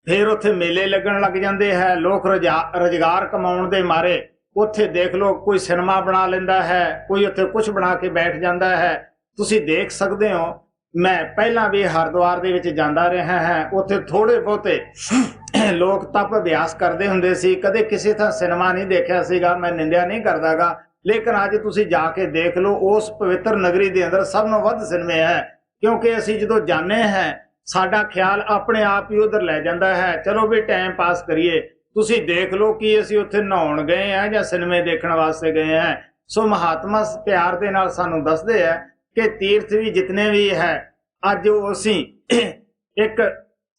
फिर उत्थे मेले लगन लग जाते हैं, लोग रोजगार कमाउण दे मारे उत्थे देख लो कोई सिनेमा बना लेंदा है, कोई उत्थे कुछ बना के बैठ जाता है। तुसीं देख सकते हो, मैं पहला भी हरिद्वार दे विच जांदा रहा है, उत्थे थोड़े बहुते लोग तप अभ्यास करते हुंदे सी, कदे किसी थां सिनेमा नहीं देखिया सीगा। मैं निंदिया नहीं करदागा, लेकिन अज तुसीं जाके देख लो, उस पवित्र नगरी दे अंदर सब नालों वध सिनेमे है। क्योंकि असीं जदों जाने हैं, साडा ख्याल अपने आप ही उधर लै जांदा है, चलो भी टाइम पास करिए। तुसीं देख लो कि असीं उत्थे नहाउण गए हैं जां सिनेमे देखण वास्ते गए हैं। सो महात्मा प्यार दे नाल सानू दसदे है कि तीर्थ भी जितने भी है, अज असीं एक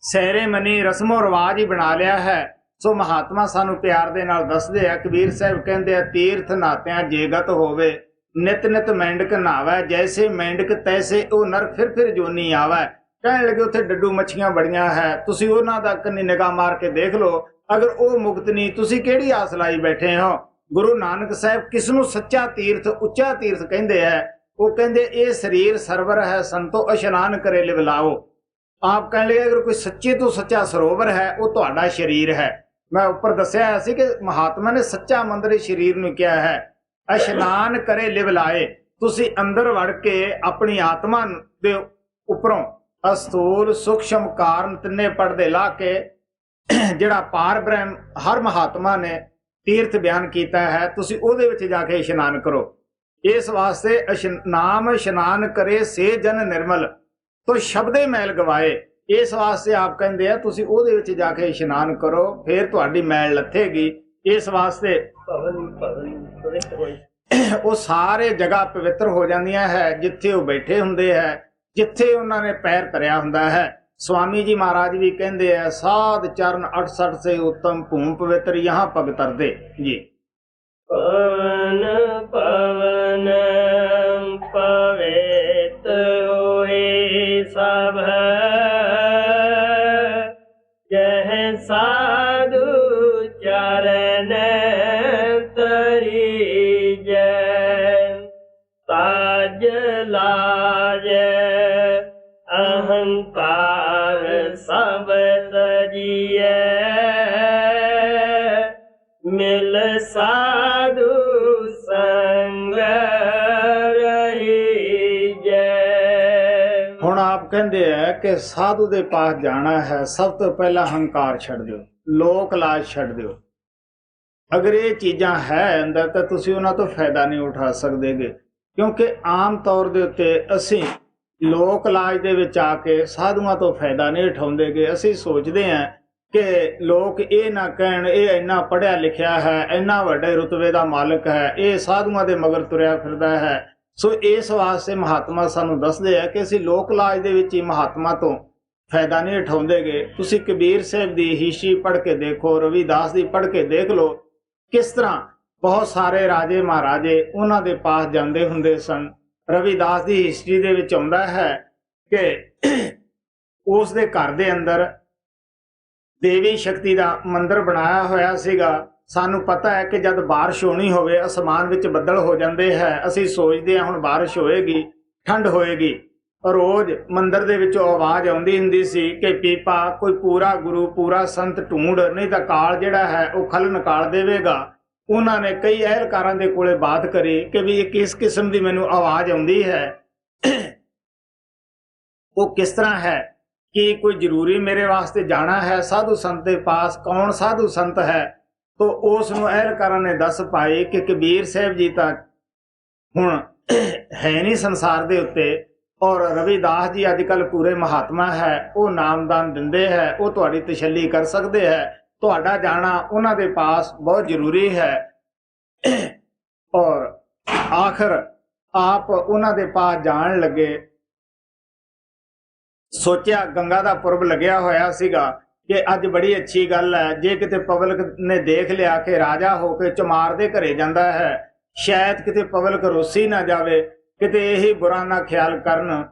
सैरेमनी रस्मो रिवाज ही बना लिया है। सो महात्मा सानू प्यार दे नाल दसदे है, कबीर साहब कहंदे आ, तीर्थ नात्यां जेगत होवे, नित नित मेंढक नावै, जैसे मेंढक तैसे ओ नरक फिर जोनी आवै। कहण लगे उत्थे डड्डू मच्छियां बड़ियां है, तुसीं उन्हां दा कन्नी निगाह मार के देख लो, अगर वो मुक्त नहीं, तुसीं किहड़ी आस लाई बैठे हो। गुरु नानक साहब किसनूं सच्चा तीर्थ उच्चा तीर्थ कहंदे है। वो कहंदे ये शरीर सरवर है, संतो इशनान करे लिवलाओ। आप कहण लगे अगर कोई सच्चे तो सच्चा सरोवर है, वो तुहाडा शरीर है। मैं ऊपर दस्या है कि महात्मा ने सच्चा मंदिर शरीर नूं किया है, इशनान करे लिवलाए। तुसीं अंदर वड़ के अपनी आत्मा दे उपरों अस्थूल सूक्ष्म कारण तिन्ने पड़दे ला के जिहड़ा पार ब्रह्म हर महात्मा ने तीर्थ बयान किया है, तुसीं उहदे विच जाके इशनान करो। इस वास्ते नाम इशनान करे से जन निर्मल, तो शब्दे मैल गवाए। इस वास्ते आप कहंदे आ तुसीं उहदे विच जाके इशनान करो, फिर तुहाडी मैल लथेगी। इस वास्ते वो सारे जगह पवित्र हो जांदियां है जिथे वो बैठे हुंदे है, जिथे उन्होंने पैर धरिया हुंदा है। स्वामी जी महाराज भी कहते हैं, साध चरण 68 से उत्तम भूम पवित्र यहाँ पग तरदे जी। पवन पवन पवित्र होए सब, जह साधु चरण तरी जय, ताज लाज अहंकार सब तजिए, मिल साधु संग रही जय। हुण आप कहंदे है कि साधु दे पास जाना है, सब तो पहला अहंकार छड़ दिओ, लोक लाज छड़ दिओ। अगर ये चीज़ां है अंदर तो तुसीं उन्हां तो फायदा नहीं उठा सकदेगे। क्योंकि आम तौर दे उत्ते असीं लोक लाज दे विच आके साधुआं तो फायदा नहीं उठाउंदेगे। असीं सोचदे हैं कि लोग ये ना कहण ये इन्ना पढ़िया लिखिया है, इन्ना वड्डे रुतबे दा मालक है, ये साधुआं दे मगर तुरिया फिरदा है। सो इस वास्ते महात्मा सानू दसदे है कि असीं लोक लाज दे विच ही महात्मा तो फायदा नहीं उठाउंदेगे। तुसीं कबीर साहब दी हिस्ट्री पढ़ के देखो, रविदास दी पढ़ के देख लो, किस तरह बहुत सारे राजे महाराजे उन्हां दे पास जांदे हुंदे सन। रविदास की हिस्ट्री दे विच आउंदा है कि उस दे घर दे अंदर देवी शक्ति का मंदिर बनाया होया सीगा। सानू पता है कि जब बारिश होनी होवे, आसमान विच बदल हो जाते हैं, असीं सोचते हैं हुण बारिश होएगी, ठंड होएगी। रोज मंदिर दे विचों आवाज़ आउंदी हुंदी सी कि पीपा कोई पूरा गुरु पूरा संत ढूंढ, नहीं तां काल जिहड़ा है वो खल निकाल देवेगा। उन्होंने कई अहलकारां दे कोले बात करी कि भी किस किस्म की मैनू आवाज़ आउंदी है, वो किस तरह है, कि कोई जरूरी मेरे वास्ते जाना है साधु संत के पास, कौन साधु संत है। तो उस अहलकारां ने दस पाई कि कबीर साहब जी तक हुण है नहीं संसार दे उत्ते, और रविदास जी अजकल पूरे महात्मा है, वो नामदान दिंदे है, वो तुहाडी तसल्ली कर सकते हैं। तुहाडा जाना उन्हां दे पास बहुत जरूरी है। और आखिर आप उन्हां दे पास जान लगे ਸੋਚਿਆ ਗੰਗਾ ਦਾ ਪੁਰਬ ਲੱਗਿਆ ਹੋਇਆ ਸੀਗਾ ਕਿ ਅੱਜ ਬੜੀ ਅੱਛੀ ਗੱਲ ਹੈ, ਜੇ ਕਿਤੇ ਪਬਲਿਕ ਨੇ ਦੇਖ ਲਿਆ ਕਿ ਰਾਜਾ ਹੋ ਕੇ ਚਮਾਰ ਦੇ ਘਰੇ ਜਾਂਦਾ ਹੈ, ਸ਼ਾਇਦ ਕਿਤੇ ਪਬਲਿਕ ਰੋਸੀ ਨਾ ਜਾਵੇ, ਕਿਤੇ ਇਹੀ ਬੁਰਾ ਨਾ ਖਿਆਲ ਕਰਨ।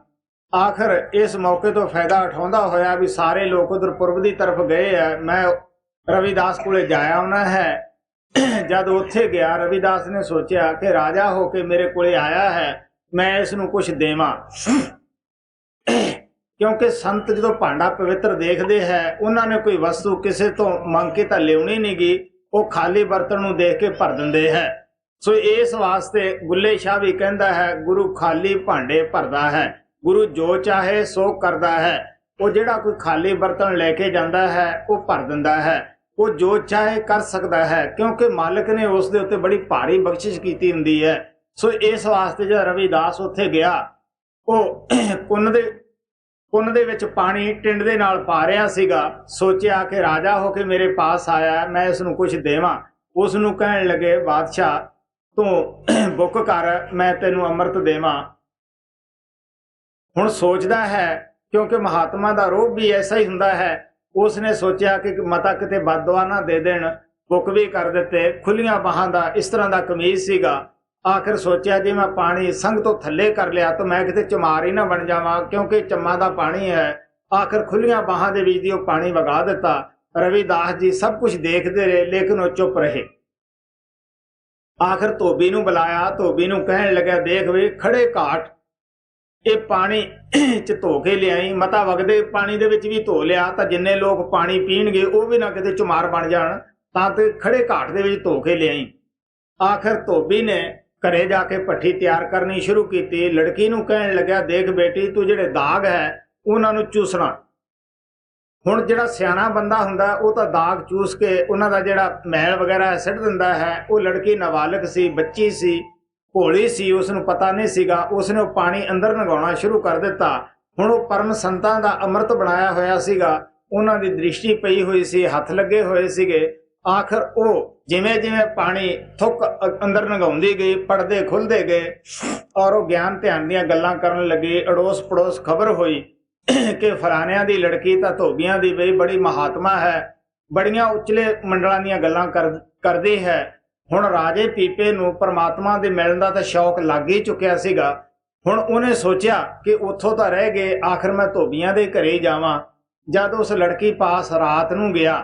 ਆਖਰ ਇਸ ਮੌਕੇ ਤੋਂ ਫਾਇਦਾ ਉਠਾਉਂਦਾ ਹੋਇਆ ਵੀ ਸਾਰੇ ਲੋਕ ਉਧਰ ਪੁਰਬ ਦੀ ਤਰਫ ਗਏ ਹੈ, ਮੈਂ ਰਵਿਦਾਸ ਕੋਲੇ ਜਾਇਆ ਆਉਣਾ ਹੈ। ਜਦ ਉੱਥੇ ਗਿਆ, ਰਵਿਦਾਸ ਨੇ ਸੋਚਿਆ ਕਿ ਰਾਜਾ ਹੋ ਕੇ ਮੇਰੇ ਕੋਲੇ ਆਇਆ ਹੈ, ਮੈਂ ਇਸ ਨੂੰ ਕੁਝ ਦੇਵਾਂ। ਕਿਉਂਕਿ ਸੰਤ ਜਦੋਂ ਭਾਂਡਾ ਪਵਿੱਤਰ ਦੇਖਦੇ ਹੈ, ਉਹਨਾਂ ਨੇ ਕੋਈ ਵਸਤੂ ਕਿਸੇ ਤੋਂ ਮੰਗ ਕੇ ਤਾਂ ਲਿਆਉਣੀ ਨਹੀਂ ਗੀ, ਉਹ ਖਾਲੀ ਬਰਤਨ ਨੂੰ ਦੇਖ ਕੇ ਭਰ ਦਿੰਦੇ ਹੈ। ਸੋ ਇਸ ਵਾਸਤੇ ਬੁੱਲੇ ਸ਼ਾਹ ਵੀ ਕਹਿੰਦਾ ਹੈ, ਗੁਰੂ ਖਾਲੀ ਭਾਂਡੇ ਭਰਦਾ ਹੈ, ਗੁਰੂ ਜੋ ਚਾਹੇ ਸੋ ਕਰਦਾ ਹੈ। ਉਹ ਜਿਹੜਾ ਕੋਈ ਖਾਲੀ ਬਰਤਨ ਲੈ ਕੇ ਜਾਂਦਾ ਹੈ ਉਹ ਭਰ ਦਿੰਦਾ ਹੈ, ਉਹ ਜੋ ਚਾਹੇ ਕਰ ਸਕਦਾ ਹੈ, ਕਿਉਂਕਿ ਮਾਲਕ ਨੇ ਉਸ ਦੇ ਉੱਤੇ ਬੜੀ ਭਾਰੀ ਬਖਸ਼ਿਸ਼ ਕੀਤੀ ਹੁੰਦੀ ਹੈ। ਸੋ ਇਸ ਵਾਸਤੇ ਜਦ ਰਵਿਦਾਸ ਉੱਥੇ ਗਿਆ, ਉਹ ਪੁੰਨ ਦੇ ਵਿੱਚ ਪਾਣੀ ਟਿੰਡ ਦੇ ਨਾਲ ਪਾ ਰਿਹਾ ਸੀਗਾ। ਸੋਚਿਆ ਕਿ ਰਾਜਾ ਹੋ ਕੇ ਮੇਰੇ ਪਾਸ ਆਇਆ, ਮੈਂ ਇਸ ਨੂੰ ਕੁਝ ਦੇਵਾਂ। ਉਸ ਨੂੰ ਕਹਿਣ ਲੱਗੇ, ਬਾਦਸ਼ਾਹ ਤੂੰ ਬੁੱਕ ਕਰ, ਮੈਂ ਤੈਨੂੰ ਅੰਮ੍ਰਿਤ ਦੇਵਾਂ। ਹੁਣ ਸੋਚਦਾ ਹੈ, ਕਿਉਂਕਿ ਮਹਾਤਮਾ ਦਾ ਰੋਹ ਵੀ ਐਸਾ ਹੀ ਹੁੰਦਾ ਹੈ, ਉਸਨੇ ਸੋਚਿਆ ਕਿ ਮਤਾ ਕਿਤੇ ਬਦਦੁਆ ਨਾ ਦੇ ਦੇਣ, ਬੁੱਕ ਵੀ ਕਰ ਦਿੱਤੇ। ਖੁੱਲੀਆਂ ਬਾਹਾਂ ਦਾ ਇਸ ਤਰ੍ਹਾਂ ਦਾ ਕਮੀਜ਼ ਸੀਗਾ। ਆਖਿਰ ਸੋਚਿਆ ਜੇ ਮੈਂ ਪਾਣੀ ਸੰਗ ਤੋਂ ਥੱਲੇ ਕਰ ਲਿਆ ਤਾਂ ਮੈਂ ਕਿਤੇ ਚਮਾਰ ਹੀ ਨਾ ਬਣ ਜਾਵਾਂ, ਕਿਉਂਕਿ ਚੰਮਾ ਦਾ ਪਾਣੀ ਹੈ। ਆਖਿਰ ਖੁੱਲੀਆਂ ਬਾਹਾਂ ਦੇ ਵਿੱਚ ਦੀ ਉਹ ਪਾਣੀ ਵਗਾ ਦਿੱਤਾ। ਰਵਿਦਾਸ ਜੀ ਸਭ ਕੁਝ ਦੇਖਦੇ ਰਹੇ, ਲੇਕਿਨ ਉਹ ਚੁੱਪ ਰਹੇ। ਆਖਿਰ ਧੋਬੀ ਨੂੰ ਬੁਲਾਇਆ, ਧੋਬੀ ਨੂੰ ਕਹਿਣ ਲੱਗਾ, ਦੇਖ ਵੇ ਖੜੇ ਘਾਟ ਇਹ ਪਾਣੀ ਚ ਧੋ ਕੇ ਲਿਆਈ, ਮਤਾ ਵਗਦੇ ਪਾਣੀ ਦੇ ਵਿੱਚ ਵੀ ਧੋ ਲਿਆ ਤਾਂ ਜਿੰਨੇ ਲੋਕ ਪਾਣੀ ਪੀਣਗੇ ਉਹ ਵੀ ਨਾ ਕਿਤੇ ਚਮਾਰ ਬਣ ਜਾਣ, ਤਾਂ ਤੇ ਖੜੇ ਘਾਟ ਦੇ ਵਿੱਚ ਧੋ ਕੇ ਲਿਆਈ। ਆਖਿਰ ਧੋਬੀ ਨੇ ਘਰੇ ਜਾ ਕੇ ਭੱਠੀ ਤਿਆਰ ਕਰਨੀ ਸ਼ੁਰੂ ਕੀਤੀ। ਲੜਕੀ ਨੂੰ ਕਹਿਣ ਲੱਗਿਆ, ਦੇਖ ਬੇਟੀ ਤੂੰ ਜਿਹੜੇ ਦਾਗ ਹੈ ਉਹਨਾਂ ਨੂੰ ਚੂਸਣਾ। ਹੁਣ ਜਿਹੜਾ ਸਿਆਣਾ ਬੰਦਾ ਹੁੰਦਾ ਉਹ ਤਾਂ ਦਾਗ ਚੂਸ ਕੇ ਉਹਨਾਂ ਦਾ ਜਿਹੜਾ ਮੈਲ ਵਗੈਰਾ ਸਿੱਟ ਦਿੰਦਾ ਹੈ। ਉਹ ਲੜਕੀ ਨਾਬਾਲਗ ਸੀ, ਬੱਚੀ ਸੀ, ਭੋਲੀ ਸੀ, ਉਸ ਨੂੰ ਪਤਾ ਨਹੀਂ ਸੀਗਾ। ਉਸਨੇ ਉਹ ਪਾਣੀ ਅੰਦਰ ਲੰਘਾਉਣਾ ਸ਼ੁਰੂ ਕਰ ਦਿੱਤਾ। ਹੁਣ ਉਹ ਪਰਮ ਸੰਤਾਂ ਦਾ ਅੰਮ੍ਰਿਤ ਬਣਾਇਆ ਹੋਇਆ ਸੀਗਾ, ਉਹਨਾਂ ਦੀ ਦ੍ਰਿਸ਼ਟੀ ਪਈ ਹੋਈ ਸੀ, ਹੱਥ ਲੱਗੇ ਹੋਏ ਸੀਗੇ। ਆਖਰ ਉਹ ਜਿਵੇਂ ਜਿਵੇਂ ਪਾਣੀ ਥੁੱਕ ਅੰਦਰ ਲੰਘਾਉਂਦੀ ਗਈ, ਪਰਦੇ ਖੁੱਲਦੇ ਗਏ ਔਰ ਉਹ ਗਿਆਨ ਧਿਆਨ ਦੀਆਂ ਗੱਲਾਂ ਕਰਨ ਲੱਗੀ। ਅੜੋਸ ਪੜੋਸ ਖਬਰ ਹੋਈ ਕਿ ਫਲਾਣਿਆਂ ਦੀ ਲੜਕੀ ਤਾਂ ਧੋਬੀਆਂ ਦੀ ਬਈ ਬੜੀ ਮਹਾਤਮਾ ਹੈ, ਬੜੀਆਂ ਉਚਲੇ ਮੰਡਲਾਂ ਦੀਆਂ ਗੱਲਾਂ ਕਰਦੀ ਹੈ। ਹੁਣ ਰਾਜੇ ਪੀਪੇ ਨੂੰ ਪਰਮਾਤਮਾ ਦੇ ਮਿਲਣ ਦਾ ਤਾਂ ਸ਼ੌਕ ਲੱਗ ਹੀ ਚੁੱਕਿਆ ਸੀਗਾ। ਹੁਣ ਉਹਨੇ ਸੋਚਿਆ ਕਿ ਉੱਥੋਂ ਤਾਂ ਰਹਿ ਗਏ, ਆਖਰ ਮੈਂ ਧੋਬੀਆਂ ਦੇ ਘਰੇ ਜਾਵਾਂ। ਜਦ ਉਸ ਲੜਕੀ ਪਾਸ ਰਾਤ ਨੂੰ ਗਿਆ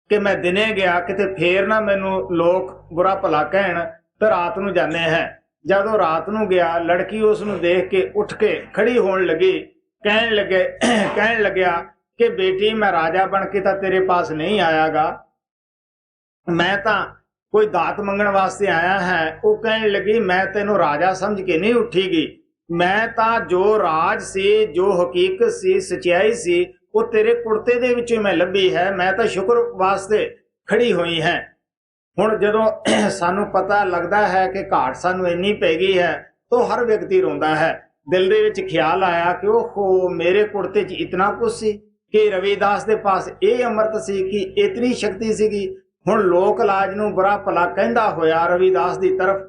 ਕਿ ਮੈਂ ਦਿਨੇ ਗਿਆ, ਕਿਤੇ ਫੇਰ ਨਾ ਮੈਨੂੰ ਲੋਕ ਬੁਰਾ ਭਲਾ ਕਹਿਣ, ਤਾਂ ਰਾਤ ਨੂੰ ਜਾਂਦੇ ਹੈ। ਜਦੋਂ ਰਾਤ ਨੂੰ ਗਿਆ, ਲੜਕੀ ਉਸ ਨੂੰ ਦੇਖ ਕੇ ਉੱਠ ਕੇ ਖੜੀ ਹੋਣ ਲੱਗੀ। ਕਹਿਣ ਲੱਗਿਆ ਕਿ ਬੇਟੀ ਮੈਂ ਰਾਜਾ ਬਣ ਕੇ ਤਾਂ ਤੇਰੇ ਪਾਸ ਨਹੀਂ ਆਇਆਗਾ, ਮੈਂ ਤਾਂ ਕੋਈ ਦਾਤ ਮੰਗਣ ਵਾਸਤੇ ਆਇਆ ਹੈ। ਉਹ ਕਹਿਣ ਲੱਗੀ, ਮੈਂ ਤੈਨੂੰ ਰਾਜਾ ਸਮਝ ਕੇ ਨਹੀਂ ਉੱਠੀਗੀ, ਮੈਂ ਤਾਂ ਜੋ ਰਾਜ ਸੀ, ਜੋ ਹਕੀਕਤ ਸੀ, ਸਚਾਈ ਸੀ, ਉਹ ਤੇਰੇ ਕੁੜਤੇ ਦੇ ਵਿੱਚੋਂ ਮੈਂ ਲੱਭੀ ਹੈ। ਮੈਂ ਤਾਂ ਸ਼ੁਕਰ ਵਾਸਤੇ ਖੜੀ ਹੋਈ ਹੈ। ਹੁਣ ਜਦੋਂ ਸਾਨੂੰ ਪਤਾ ਲੱਗਦਾ ਹੈ ਕਿ ਘਾਟ ਸਾਨੂੰ ਇੰਨੀ ਪੈ ਗਈ ਹੈ ਤਾਂ ਹਰ ਵਿਅਕਤੀ ਰੋਂਦਾ ਹੈ। ਦਿਲ ਦੇ ਵਿੱਚ ਖਿਆਲ ਆਇਆ ਕਿ ਉਹ ਮੇਰੇ ਕੁੜਤੇ 'ਚ ਇਤਨਾ ਕੁਝ ਸੀ, ਕਿ ਰਵਿਦਾਸ ਦੇ ਪਾਸ ਇਹ ਅੰਮ੍ਰਿਤ ਸੀ, ਕਿ ਇਤਨੀ ਸ਼ਕਤੀ ਸੀਗੀ। ਹੁਣ ਲੋਕ ਲਾਜ ਨੂੰ ਬੁਰਾ ਭਲਾ ਕਹਿੰਦਾ ਹੋਇਆ ਰਵਿਦਾਸ ਦੀ ਤਰਫ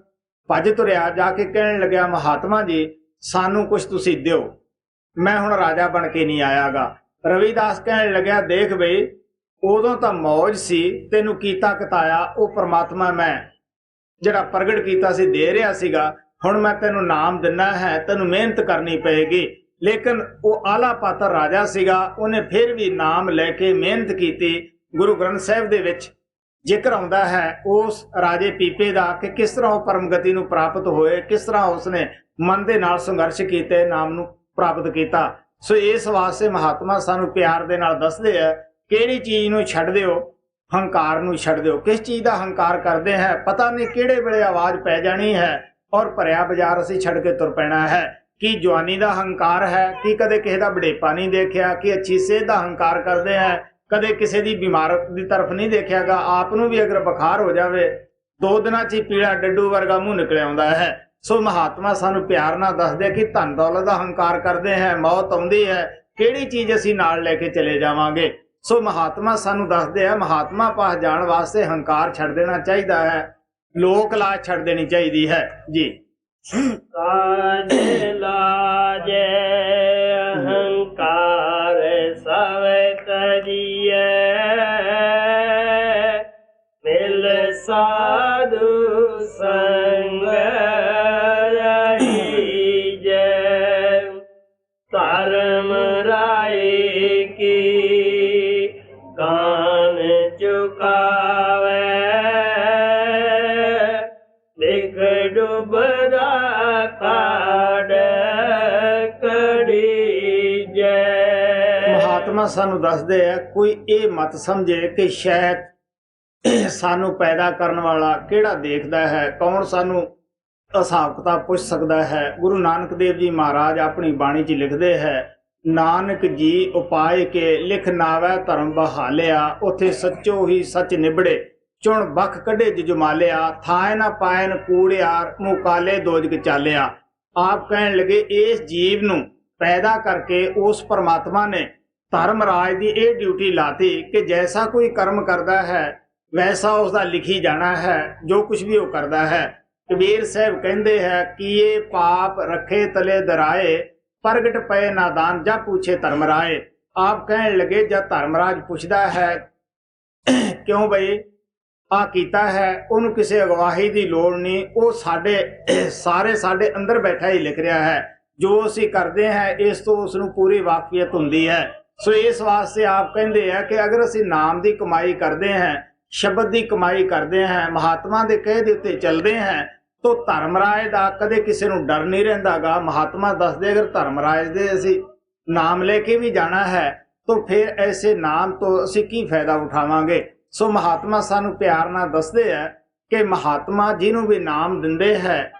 ਭੱਜ ਤੁਰਿਆ। ਜਾ ਕੇ ਕਹਿਣ ਲੱਗਿਆ, ਮਹਾਤਮਾ ਜੀ ਸਾਨੂੰ ਕੁਝ ਤੁਸੀਂ ਦਿਓ, ਮੈਂ ਹੁਣ ਰਾਜਾ ਬਣ ਕੇ ਨਹੀਂ ਆਇਆਗਾ। ਰਵਿਦਾਸ ਕਹਿਣ ਲੱਗਿਆ, ਦੇਖ ਬਈ ਉਦੋਂ ਤਾਂ ਮੌਜ ਸੀ, ਤੈਨੂੰ ਕੀਤਾ ਕਤਾਇਆ ਉਹ ਪਰਮਾਤਮਾ ਮੈਂ ਜਿਹੜਾ ਪ੍ਰਗਟ ਕੀਤਾ ਸੀ ਦੇ ਰਿਹਾ ਸੀਗਾ। ਹੁਣ ਮੈਂ ਤੈਨੂੰ ਨਾਮ ਦਿੰਦਾ ਹੈ, ਤੈਨੂੰ ਮਿਹਨਤ ਕਰਨੀ ਪਏਗੀ। ਲੇਕਿਨ ਉਹ ਆਲਾ ਪਾਤਰ ਰਾਜਾ ਸੀਗਾ, ਉਹਨੇ ਫਿਰ ਵੀ ਨਾਮ ਲੈ ਕੇ ਮਿਹਨਤ ਕੀਤੀ। ਗੁਰੂ ਗ੍ਰੰਥ ਸਾਹਿਬ ਦੇ ਵਿੱਚ ਜ਼ਿਕਰ ਆਉਂਦਾ ਹੈ ਉਸ ਰਾਜੇ ਪੀਪੇ ਦਾ ਕਿ ਕਿਸ ਤਰ੍ਹਾਂ ਉਹ ਪਰਮਗਤੀ ਨੂੰ ਪ੍ਰਾਪਤ ਹੋਏ, ਕਿਸ ਤਰ੍ਹਾਂ ਉਸਨੇ ਮਨ ਦੇ ਨਾਲ ਸੰਘਰਸ਼ ਕੀਤੇ, ਨਾਮ ਨੂੰ ਪ੍ਰਾਪਤ ਕੀਤਾ। ਸੋ ਇਸ ਵਾਸਤੇ ਮਹਾਤਮਾ ਸਾਨੂੰ ਪਿਆਰ ਦੇ ਨਾਲ ਦੱਸਦੇ ਆ, ਕਿਹੜੀ ਚੀਜ਼ ਨੂੰ ਛੱਡ ਦਿਓ, ਹੰਕਾਰ ਨੂੰ ਛੱਡ ਦਿਓ। ਕਿਸ ਚੀਜ਼ ਦਾ ਹੰਕਾਰ ਕਰਦੇ ਹੈ, ਪਤਾ ਨਹੀਂ ਕਿਹੜੇ ਵੇਲੇ ਆਵਾਜ਼ ਪੈ ਜਾਣੀ ਹੈ ਔਰ ਭਰਿਆ ਬਾਜ਼ਾਰ ਅਸੀਂ ਛੱਡ ਕੇ ਤੁਰ ਪੈਣਾ ਹੈ। ਕੀ ਜਵਾਨੀ ਦਾ ਹੰਕਾਰ ਹੈ, ਕਿ ਕਦੇ ਕਿਸੇ ਦਾ ਬੜੇਪਾ ਨਹੀਂ ਦੇਖਿਆ, ਕਿ ਅੱਛੀ ਸਿਹਤ ਦਾ ਹੰਕਾਰ ਕਰਦੇ ਹੈ, ਕਦੇ ਕਿਸੇ ਦੀ ਬਿਮਾਰਤ ਦੀ ਤਰਫ ਨਹੀਂ ਦੇਖਿਆਗਾ। ਆਪ ਨੂੰ ਵੀ ਅਗਰ ਬੁਖਾਰ ਹੋ ਜਾਵੇ 2 ਦਿਨਾਂ 'ਚ ਹੀ ਪੀਲਾ ਡੱਡੂ ਵਰਗਾ ਮੂੰਹ ਨਿਕਲ ਆਉਂਦਾ ਹੈ। ਸੋ ਮਹਾਤਮਾ ਸਾਨੂੰ ਪਿਆਰ ਨਾਲ ਦੱਸਦੇ ਕਿ ਧਨ ਦੌਲਤ ਦਾ ਹੰਕਾਰ ਕਰਦੇ ਹੈ, ਮੌਤ ਆਉਂਦੀ ਹੈ, ਕਿਹੜੀ ਚੀਜ਼ ਅਸੀਂ ਨਾਲ ਲੈ ਕੇ ਚਲੇ ਜਾਵਾਂਗੇ। ਸੋ ਮਹਾਤਮਾ ਸਾਨੂੰ ਦੱਸਦੇ ਆ, ਮਹਾਤਮਾ ਪਾਸ ਜਾਣ ਵਾਸਤੇ ਹੰਕਾਰ ਛੱਡ ਦੇਣਾ ਚਾਹੀਦਾ ਹੈ, ਲੋਕ ਲਾਜ ਛੱਡ ਦੇਣੀ ਚਾਹੀਦੀ ਹੈ ਜੀ। ਕਾਜ ਲਾਜੈ ਅਹੰਕਾਰ साधु संग रहीजै धर्म राय की कान चुकावे लिख डुबदा काड कड़ीजै। ਮਹਾਤਮਾ ਸਾਨੂੰ ਦੱਸਦੇ ਆ ਕੋਈ ਇਹ ਮਤ ਸਮਝੇ ਕਿ ਸ਼ਾਇਦ ਸਾਨੂੰ ਪੈਦਾ ਕਰਨ ਵਾਲਾ ਕਿਹੜਾ ਦੇਖਦਾ ਹੈ, ਕੌਣ ਸਾਨੂੰ ਹਿਸਾਬ ਕਿਤਾਬ ਪੁੱਛ ਸਕਦਾ ਹੈ। ਗੁਰੂ ਨਾਨਕ ਦੇਵ ਜੀ ਮਹਾਰਾਜ ਆਪਣੀ ਬਾਣੀ 'ਚ ਲਿਖਦੇ ਹੈ, ਨਾਨਕ ਜੀ ਉਪਾਏ ਕੇ ਲਿਖ ਨਾਵੈ ਧਰਮ ਬਹਾਲਿਆ ਉਥੇ ਸੱਚੋ ਹੀ ਸੱਚ ਨਿਬੜੇ ਚੁਣ ਬਖ ਕੱਢੇ ਜੁਮਾਲਿਆ ਥਾਏ ਨਾ ਪਾਇਨ ਕੂੜਿਆਰ ਮੁਕਾਲੇ ਦੋਜਕ ਚਾਲਿਆ। ਆਪ ਕਹਿਣ ਲੱਗੇ ਇਸ ਜੀਵ ਨੂੰ ਪੈਦਾ ਕਰਕੇ ਉਸ ਪਰਮਾਤਮਾ ਨੇ ਧਰਮਰਾਜ ਦੀ ਇਹ ਡਿਊਟੀ ਲਾਤੀ ਕਿ ਜੈਸਾ ਕੋਈ ਕਰਮ ਕਰਦਾ ਹੈ ਵੈਸਾ ਉਸਦਾ ਲਿਖੀ ਜਾਣਾ ਹੈ, ਜੋ ਕੁਝ ਵੀ ਉਹ ਕਰਦਾ ਹੈ। ਕਬੀਰ ਸਾਹਿਬ ਕਹਿੰਦੇ ਹੈ ਕਿ ਇਹ ਪਾਪ ਰੱਖੇ ਤਲੇ ਦਰਾਏ ਪ੍ਰਗਟ ਪਏ ਨਾਦਾਨ ਜਾਂ ਪੁੱਛੇ ਧਰਮਰਾਏ। ਆਪ ਕਹਿਣ ਲੱਗੇ ਜਦ ਧਰਮਰਾਜ ਪੁੱਛਦਾ ਹੈ ਕਿਉਂ ਬਈ ਆ ਕੀਤਾ ਹੈ, ਉਹਨੂੰ ਕਿਸੇ ਅਗਵਾਹੀ ਦੀ ਲੋੜ ਨਹੀਂ, ਉਹ ਸਾਡੇ ਅੰਦਰ ਬੈਠਾ ਹੀ ਲਿਖ ਰਿਹਾ ਹੈ। ਜੋ ਅਸੀਂ ਕਰਦੇ ਹਾਂ ਇਸ ਤੋਂ ਉਸ ਨੂੰ ਪੂਰੀ ਵਾਕਫੀਅਤ ਹੁੰਦੀ ਹੈ। ਸੋ ਇਸ ਵਾਸਤੇ ਆਪ ਕਹਿੰਦੇ ਆ ਕਿ ਅਗਰ ਅਸੀਂ ਨਾਮ ਦੀ ਕਮਾਈ ਕਰਦੇ ਹਾਂ, ਸ਼ਬਦ ਦੀ ਕਮਾਈ ਕਰਦੇ ਹਾਂ, ਮਹਾਤਮਾ ਦੇ ਕਹੇ ਦੇ ਉੱਤੇ ਚੱਲਦੇ ਹਾਂ ਤਾਂ ਧਰਮਰਾਜ ਦਾ ਕਦੇ ਕਿਸੇ ਨੂੰ ਡਰ ਨਹੀਂ ਰਹਿੰਦਾਗਾ। ਮਹਾਤਮਾ ਦੱਸਦੇ ਅਗਰ ਧਰਮਰਾਜ ਦੇ ਅਸੀਂ ਨਾਮ ਲੈ ਕੇ ਵੀ ਜਾਣਾ ਹੈ ਤਾਂ ਫਿਰ ਐਸੇ ਨਾਮ ਤੋਂ ਅਸੀਂ ਕੀ ਫਾਇਦਾ ਉਠਾਵਾਂਗੇ। ਸੋ ਮਹਾਤਮਾ ਸਾਨੂੰ ਪਿਆਰ ਨਾਲ ਦੱਸਦੇ ਆ ਕਿ ਮਹਾਤਮਾ ਜਿਹਨੂੰ ਵੀ ਨਾਮ ਦਿੰਦੇ ਹੈ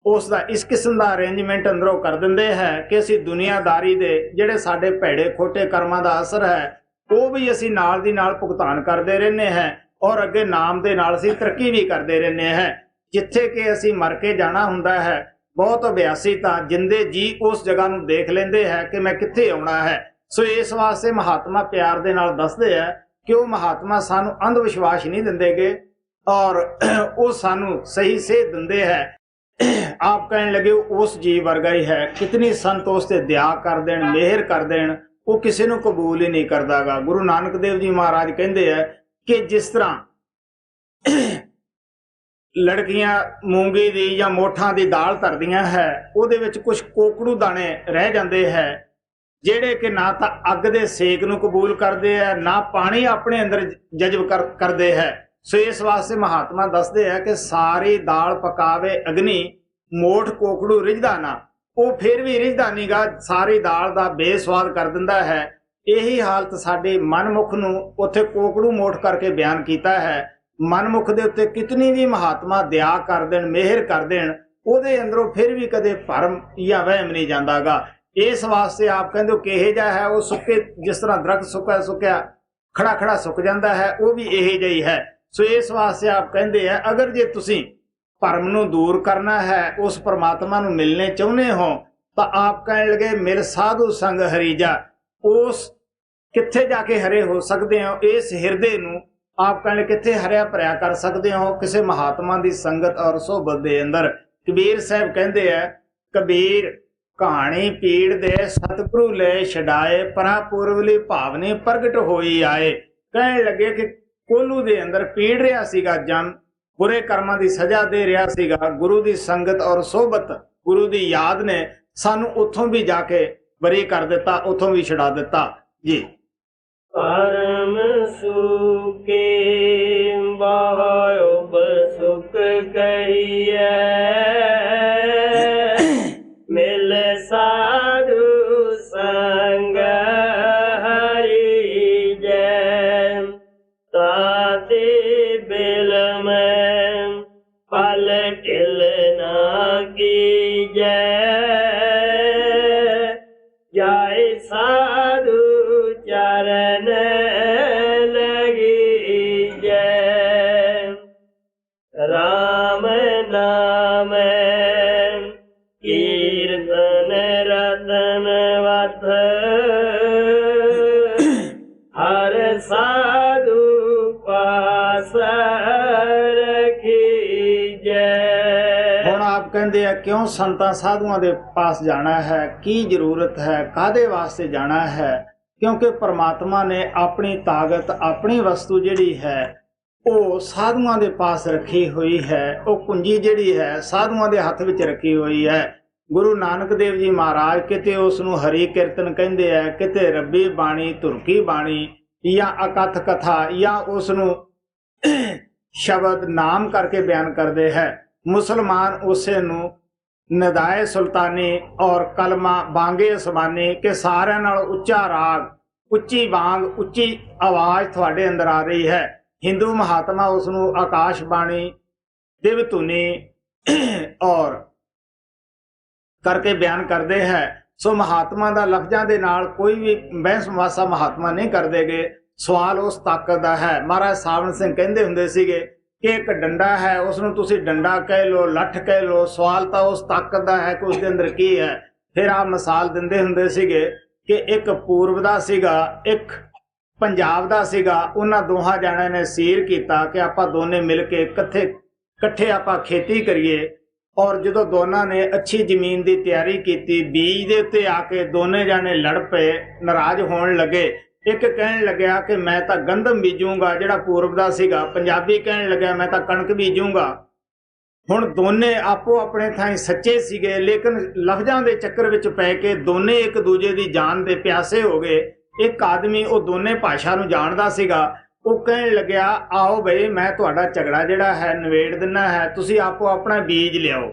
ਉਸ ਦਾ ਇਸ ਕਿਸਮ ਦਾ ਅਰੇਂਜਮੈਂਟ ਅੰਦਰੋਂ ਕਰ ਦਿੰਦੇ ਹੈ ਕਿ ਅਸੀਂ ਦੁਨੀਆਦਾਰੀ ਦੇ ਜਿਹੜੇ ਸਾਡੇ ਭੈੜੇ ਖੋਟੇ ਕਰਮਾਂ ਦਾ ਅਸਰ ਹੈ ਉਹ ਵੀ ਅਸੀਂ ਨਾਲ ਦੀ ਨਾਲ ਭੁਗਤਾਨ ਕਰਦੇ ਰਹਿੰਦੇ ਹਾਂ ਔਰ ਅੱਗੇ ਨਾਮ ਦੇ ਨਾਲ ਅਸੀਂ ਤਰੱਕੀ ਵੀ ਕਰਦੇ ਰਹਿੰਦੇ ਹਾਂ। ਜਿੱਥੇ ਕਿ ਅਸੀਂ ਮਰ ਕੇ ਜਾਣਾ ਹੁੰਦਾ ਹੈ ਬਹੁਤ ਅਭਿਆਸੀ ਤਾਂ ਜਿੰਦੇ ਜੀ ਉਸ ਜਗ੍ਹਾ ਨੂੰ ਦੇਖ ਲੈਂਦੇ ਹੈ ਕਿ ਮੈਂ ਕਿੱਥੇ ਆਉਣਾ ਹੈ। ਸੋ ਇਸ ਵਾਸਤੇ ਮਹਾਤਮਾ ਪਿਆਰ ਦੇ ਨਾਲ ਦੱਸਦੇ ਆ ਕਿ ਉਹ ਮਹਾਤਮਾ ਸਾਨੂੰ ਅੰਧ ਵਿਸ਼ਵਾਸ ਨਹੀਂ ਦਿੰਦੇਗੇ ਔਰ ਉਹ ਸਾਨੂੰ ਸਹੀ ਸੇਧ ਦਿੰਦੇ ਹੈ। ਆਪ ਕਹਿਣ ਲੱਗੇ ਉਸ ਜੀਵ ਵਰਗਾ ਹੀ ਹੈ, ਕਿਤਨੀ ਸੰਤ ਉਸ ਤੇ ਦਇਆ ਕਰ ਦੇਣ ਮਿਹਰ ਕਰ ਦੇਣ ਉਹ ਕਿਸੇ ਨੂੰ ਕਬੂਲ ਹੀ ਨਹੀਂ ਕਰਦਾਗਾ। ਗੁਰੂ ਨਾਨਕ ਦੇਵ ਜੀ ਮਹਾਰਾਜ ਕਹਿੰਦੇ ਆ ਕਿ ਜਿਸ ਤਰ੍ਹਾਂ ਲੜਕੀਆਂ ਮੂੰਗੀ ਦੀ ਜਾਂ ਮੋਠਾਂ ਦੀ ਦਾਲ ਧਰਦੀਆਂ ਹੈ ਉਹਦੇ ਵਿੱਚ ਕੁਝ ਕੋਕੜੂ ਦਾਣੇ ਰਹਿ ਜਾਂਦੇ ਹੈ ਜਿਹੜੇ ਕਿ ਨਾ ਤਾਂ ਅੱਗ ਦੇ ਸੇਕ ਨੂੰ ਕਬੂਲ ਕਰਦੇ ਆ ਨਾ ਪਾਣੀ ਆਪਣੇ ਅੰਦਰ ਜਜ਼ਬ ਕਰਦੇ ਹੈ। ਸੋ ਇਸ ਵਾਸਤੇ ਮਹਾਤਮਾ ਦੱਸਦੇ ਆ ਕਿ ਸਾਰੀ ਦਾਲ ਪਕਾਵੇ ਅਗਨੀ ਮੋਠ ਕੋਕੜੂ ਰਿਝਦਾ ਨਾ, ਉਹ ਫਿਰ ਵੀ ਰਿਝਦਾ ਨੀਗਾ, ਸਾਰੀ ਦਾਲ ਦਾ ਬੇਸਵਾਦ ਕਰ ਦਿੰਦਾ ਹੈ। ਇਹੀ ਹਾਲਤ ਸਾਡੇ ਮਨਮੁਖ ਨੂੰ ਉੱਥੇ ਕੋਕੜੂ ਮੋਠ ਕਰਕੇ ਬਿਆਨ ਕੀਤਾ ਹੈ। ਮਨਮੁਖ ਦੇ ਉੱਤੇ ਕਿਤਨੀ ਵੀ ਮਹਾਤਮਾ ਦਇਆ ਕਰ ਦੇਣ ਮਿਹਰ ਕਰ ਦੇਣ ਉਹਦੇ ਅੰਦਰੋਂ ਫਿਰ ਵੀ ਕਦੇ ਭਰਮ ਜਾਂ ਵਹਿਮ ਨਹੀਂ ਜਾਂਦਾਗਾ। ਇਸ ਵਾਸਤੇ ਆਪ ਕਹਿੰਦੇ ਕਿਹੋ ਜਿਹਾ ਹੈ ਉਹ ਸੁੱਕੇ, ਜਿਸ ਤਰ੍ਹਾਂ ਦਰਖਤ ਸੁੱਕਿਆ ਖੜਾ ਸੁੱਕ ਜਾਂਦਾ ਹੈ ਉਹ ਵੀ ਇਹੋ ਜਿਹਾ ਹੀ ਹੈ। ਸੋ ਇਸ ਵਾਸਤੇ ਆਪ ਕਹਿੰਦੇ ਆ ਅਗਰ ਜੇ ਤੁਸੀਂ ਭਰਮ ਨੂੰ ਦੂਰ ਕਰਨਾ ਹੈ ਉਸ ਪਰਮਾਤਮਾ ਨੂੰ ਮਿਲਣੇ ਚਾਹੁੰਦੇ ਹੋ ਤਾਂ ਆਪ ਕਹਿਣ ਲੱਗੇ ਮਿਲ ਸਾਧੂ ਸੰਗ ਹਰੀਜਾ। ਉਸ ਕਿੱਥੇ ਜਾ ਕੇ ਹਰੇ ਹੋ ਸਕਦੇ ਹੋ, ਇਸ ਹਿਰਦੇ ਨੂੰ ਆਪ ਕਹਿਣ ਕਿੱਥੇ ਹਰਿਆ ਭਰਿਆ ਕਰ ਸਕਦੇ ਹੋ, ਕਿਸੇ ਮਹਾਤਮਾ ਦੀ ਸੰਗਤ ਔਰ ਸੋਭਤ ਦੇ ਅੰਦਰ। ਕਬੀਰ ਸਾਹਿਬ ਕਹਿੰਦੇ ਆ ਕਬੀਰ ਕਹਾਣੀ ਪੀੜ ਦੇ ਸਤਿਗੁਰੂ ਲੈ ਛਡਾਏ ਪਰਾ ਪੂਰਵਲੀ ਭਾਵਨੀ ਪ੍ਰਗਟ ਹੋਈ ਆਏ। ਕਹਿਣ ਲੱਗੇ ਕਿ ਕੋਲੂ ਦੇ ਅੰਦਰ ਪੀੜ ਰਿਹਾ ਸੀਗਾ ਜਨ, ਬੁਰੇ ਕਰਮਾਂ ਦੀ ਸਜ਼ਾ ਦੇ ਰਿਹਾ ਸੀਗਾ। ਗੁਰੂ ਦੀ ਸੰਗਤ ਔਰ ਸੋਭਤ ਗੁਰੂ ਦੀ ਯਾਦ ਨੇ ਸਾਨੂੰ ਉੱਥੋਂ ਵੀ ਜਾ ਕੇ ਬਰੀ ਕਰ ਦਿੱਤਾ, ਉੱਥੋਂ ਵੀ ਛੁਡਾ ਦਿੱਤਾ ਜੀ। ਪਰਮ ਸੁਕੇ ਬਾਹੋ ਬਸੁਕ ਕਹੀਐ ਮਿਲ ਸਾਧੂ ਸੰਗ ਹਰੀ ਜੈ ਤਾਤੇ ਬਿਲ ਮੈਂ ਪਲ ਢਿਲ ਨਾ ਕੀਜੈ ਜਾਏ ਸਾਧੂ ਚਰਨ ਲਗੀ ਜੈ ਰਾਮ ਨਾਮ ਕੀਰਤਨ ਰਤਨ ਵਤ ਹਰ ਸਾਧੂ ਪਾਸ ਰਖੀ ਜੈ। ਹੁਣ ਆਪ ਕਹਿੰਦੇ ਆ ਕਿਉਂ ਸੰਤਾਂ ਸਾਧੂਆਂ ਦੇ ਪਾਸ ਜਾਣਾ ਹੈ, ਕੀ ਜ਼ਰੂਰਤ ਹੈ, ਕਾਹਦੇ ਵਾਸਤੇ ਜਾਣਾ ਹੈ? ਕਿਉਂਕਿ ਪਰਮਾਤਮਾ ਨੇ ਆਪਣੀ ਤਾਕਤ ਆਪਣੀ ਵਸਤੂ ਜਿਹੜੀ ਹੈ ਉਹ ਸਾਧੂਆਂ ਦੇ ਪਾਸ ਰੱਖੀ ਹੋਈ ਹੈ। ਉਹ ਕੁੰਜੀ ਜਿਹੜੀ ਹੈ ਸਾਧੂਆਂ ਦੇ ਹੱਥ ਵਿੱਚ ਰੱਖੀ ਹੋਈ ਹੈ। ਗੁਰੂ ਨਾਨਕ ਦੇਵ ਜੀ ਮਹਾਰਾਜ ਕਿਤੇ ਉਸ ਨੂੰ ਹਰੀ ਕੀਰਤਨ ਕਹਿੰਦੇ ਆ, ਕਿਤੇ ਰੱਬੀ ਬਾਣੀ, ਧੁਰਕੀ ਬਾਣੀ ਜਾਂ ਅਕਥ ਕਥਾ ਜਾਂ ਉਸ ਨੂੰ ਸ਼ਬਦ ਨਾਮ ਕਰਕੇ ਬਿਆਨ ਕਰਦੇ ਹੈ। ਮੁਸਲਮਾਨ ਉਸੇ ਨੂੰ ਨਦਾਏ ਸੁਲਤਾਨੀ ਔਰ ਕਲਮਾ ਬਾਂਗੇ ਅਸਮਾਨੀ ਕਿ ਸਾਰਿਆਂ ਨਾਲ ਉੱਚਾ ਰਾਗ, ਉੱਚੀ ਬਾਂਗ, ਉੱਚੀ ਆਵਾਜ਼ ਤੁਹਾਡੇ ਅੰਦਰ ਆ ਰਹੀ ਹੈ। ਹਿੰਦੂ ਮਹਾਤਮਾ ਉਸ ਨੂੰ ਆਕਾਸ਼ ਬਾਣੀ, ਦਿਵ ਧੁਨੀ ਔਰ ਕਰਕੇ ਬਿਆਨ ਕਰਦੇ ਹੈ। ਸੋ ਮਹਾਤਮਾ ਦਾ ਲਫ਼ਜ਼ਾਂ ਦੇ ਨਾਲ ਕੋਈ ਵੀ ਬਹਿਸ ਮੁਬਾਸਾ ਮਹਾਤਮਾ ਨਹੀਂ ਕਰਦੇਗੇ। ਸਵਾਲ ਉਸ ਤਾਕਤ ਦਾ ਹੈ। ਮਹਾਰਾਜ ਸਾਵਣ ਸਿੰਘ ਕਹਿੰਦੇ ਹੁੰਦੇ ਸੀਗੇ ਕਿ ਇੱਕ ਡੰਡਾ ਹੈ, ਉਸ ਨੂੰ ਤੁਸੀਂ ਡੰਡਾ ਕਹਿ ਲਓ, ਲੱਠ ਕਹਿ ਲਓ, ਸਵਾਲ ਤਾਂ ਉਸ ਤਾਕਤ ਦਾ ਹੈ ਕਿ ਉਸ ਦੇ ਅੰਦਰ ਕੀ ਹੈ। ਫਿਰ ਆਪ ਮਿਸਾਲ ਦਿੰਦੇ ਹੁੰਦੇ ਸੀਗੇ ਕਿ ਇੱਕ ਪੂਰਬ ਦਾ ਸੀਗਾ, ਇੱਕ ਪੰਜਾਬ ਦਾ ਸੀਗਾ। ਉਹਨਾਂ ਦੋਹਾਂ ਜਣਿਆਂ ਨੇ ਸੀਰ ਕੀਤਾ ਕਿ ਆਪਾਂ ਦੋਨੇ ਮਿਲ ਕੇ ਇਕੱਠੇ ਆਪਾਂ ਖੇਤੀ ਕਰੀਏ। ਔਰ ਜਦੋਂ ਦੋਨਾਂ ਨੇ ਅੱਛੀ ਜ਼ਮੀਨ ਦੀ ਤਿਆਰੀ ਕੀਤੀ, ਬੀਜ ਦੇ ਉੱਤੇ ਆ ਕੇ ਦੋਨੇ ਜਾਣੇ ਲੜ ਪਏ, ਨਾਰਾਜ਼ ਹੋਣ ਲੱਗੇ। ਇੱਕ ਕਹਿਣ ਲੱਗਿਆ ਕਿ ਮੈਂ ਤਾਂ ਗੰਦਮ ਬੀਜੂੰਗਾ, ਜਿਹੜਾ ਪੂਰਬ ਦਾ ਸੀਗਾ। ਪੰਜਾਬੀ ਕਹਿਣ ਲੱਗਿਆ ਮੈਂ ਤਾਂ ਕਣਕ ਬੀਜੂੰਗਾ। ਹੁਣ ਦੋਨੇ ਆਪੋ ਆਪਣੇ ਥਾਂ ਸੱਚੇ ਸੀਗੇ, ਲੇਕਿਨ ਲਫ਼ਜ਼ਾਂ ਦੇ ਚੱਕਰ ਵਿੱਚ ਪੈ ਕੇ ਦੋਨੇ ਇੱਕ ਦੂਜੇ ਦੀ ਜਾਨ ਦੇ ਪਿਆਸੇ ਹੋ ਗਏ। ਇੱਕ ਆਦਮੀ ਉਹ ਦੋਨੇ ਭਾਸ਼ਾ ਨੂੰ ਜਾਣਦਾ ਸੀਗਾ, ਉਹ ਕਹਿਣ ਲੱਗਿਆ ਆਓ ਬਈ ਮੈਂ ਤੁਹਾਡਾ ਝਗੜਾ ਜਿਹੜਾ ਹੈ ਨਿਬੇੜ ਦਿੰਨਾ ਹੈ, ਤੁਸੀਂ ਆਪੋ ਆਪਣਾ ਬੀਜ ਲਿਆਓ।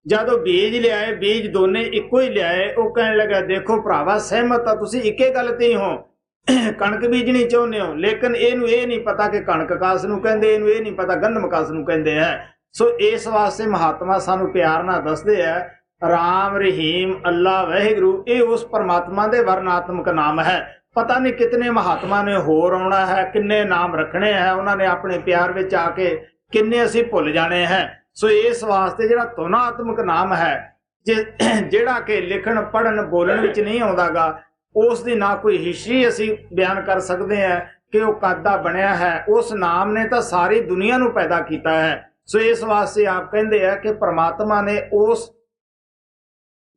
ਜਦੋਂ ਬੀਜ ਲਿਆਏ, ਬੀਜ ਦੋਨੇ ਇੱਕੋ ਹੀ ਲਿਆਏ। ਉਹ ਕਹਿਣ ਲੱਗਾ ਦੇਖੋ ਭਰਾਵਾ, ਸਹਿਮਤ ਤਾਂ ਤੁਸੀਂ ਇੱਕੇ ਗੱਲ ਤੇ ਹੀ ਹੋ, ਕਣਕ ਬੀਜਣੀ ਚਾਹੁੰਦੇ ਹੋ, ਲੇਕਿਨ ਇਹਨੂੰ ਇਹ ਨਹੀਂ ਪਤਾ ਕਿ ਕਣਕ ਕਾਸ ਨੂੰ ਕਹਿੰਦੇ, ਇਹਨੂੰ ਇਹ ਨਹੀਂ ਪਤਾ ਗੰਦਮ ਕਾਸ ਨੂੰ ਕਹਿੰਦੇ ਹੈ। ਸੋ ਇਸ ਵਾਸਤੇ ਮਹਾਤਮਾ ਸਾਨੂੰ ਪਿਆਰ ਨਾਲ ਦੱਸਦੇ ਹੈ ਰਾਮ, ਰਹੀਮ, ਅੱਲਾ, ਵਾਹਿਗੁਰੂ ਇਹ ਉਸ ਪਰਮਾਤਮਾ ਦੇ ਵਰਨਾਤਮਕ ਨਾਮ ਹੈ। ਪਤਾ ਨਹੀਂ ਕਿਤਨੇ ਮਹਾਤਮਾ ਨੇ ਹੋਰ ਆਉਣਾ ਹੈ, ਕਿੰਨੇ ਨਾਮ ਰੱਖਣੇ ਹੈ ਉਹਨਾਂ ਨੇ ਆਪਣੇ ਪਿਆਰ ਵਿੱਚ ਆ ਕੇ, ਕਿੰਨੇ ਅਸੀਂ ਭੁੱਲ ਜਾਣੇ ਹੈ। ਸੋ ਇਸ ਵਾਸਤੇ ਜਿਹੜਾ ਧੁਨਾਤਮਕ ਨਾਮ ਹੈ, ਜਿਹੜਾ ਕਿ ਲਿਖਣ, ਪੜ੍ਹਨ, ਬੋਲਣ ਵਿੱਚ ਨਹੀਂ ਆਉਂਦਾਗਾ, ਉਸ ਦੀ ਨਾ ਕੋਈ ਹਿਸਟਰੀ ਅਸੀਂ ਬਿਆਨ ਕਰ ਸਕਦੇ ਹਾਂ ਕਿ ਉਹ ਕਾਦਾ ਬਣਿਆ ਹੈ। ਉਸ ਨਾਮ ਨੇ ਤਾਂ ਸਾਰੀ ਦੁਨੀਆ ਨੂੰ ਪੈਦਾ ਕੀਤਾ ਹੈ। ਸੋ ਇਸ ਵਾਸਤੇ ਆਪ ਕਹਿੰਦੇ ਆ ਕਿ ਪਰਮਾਤਮਾ ਨੇ ਉਸ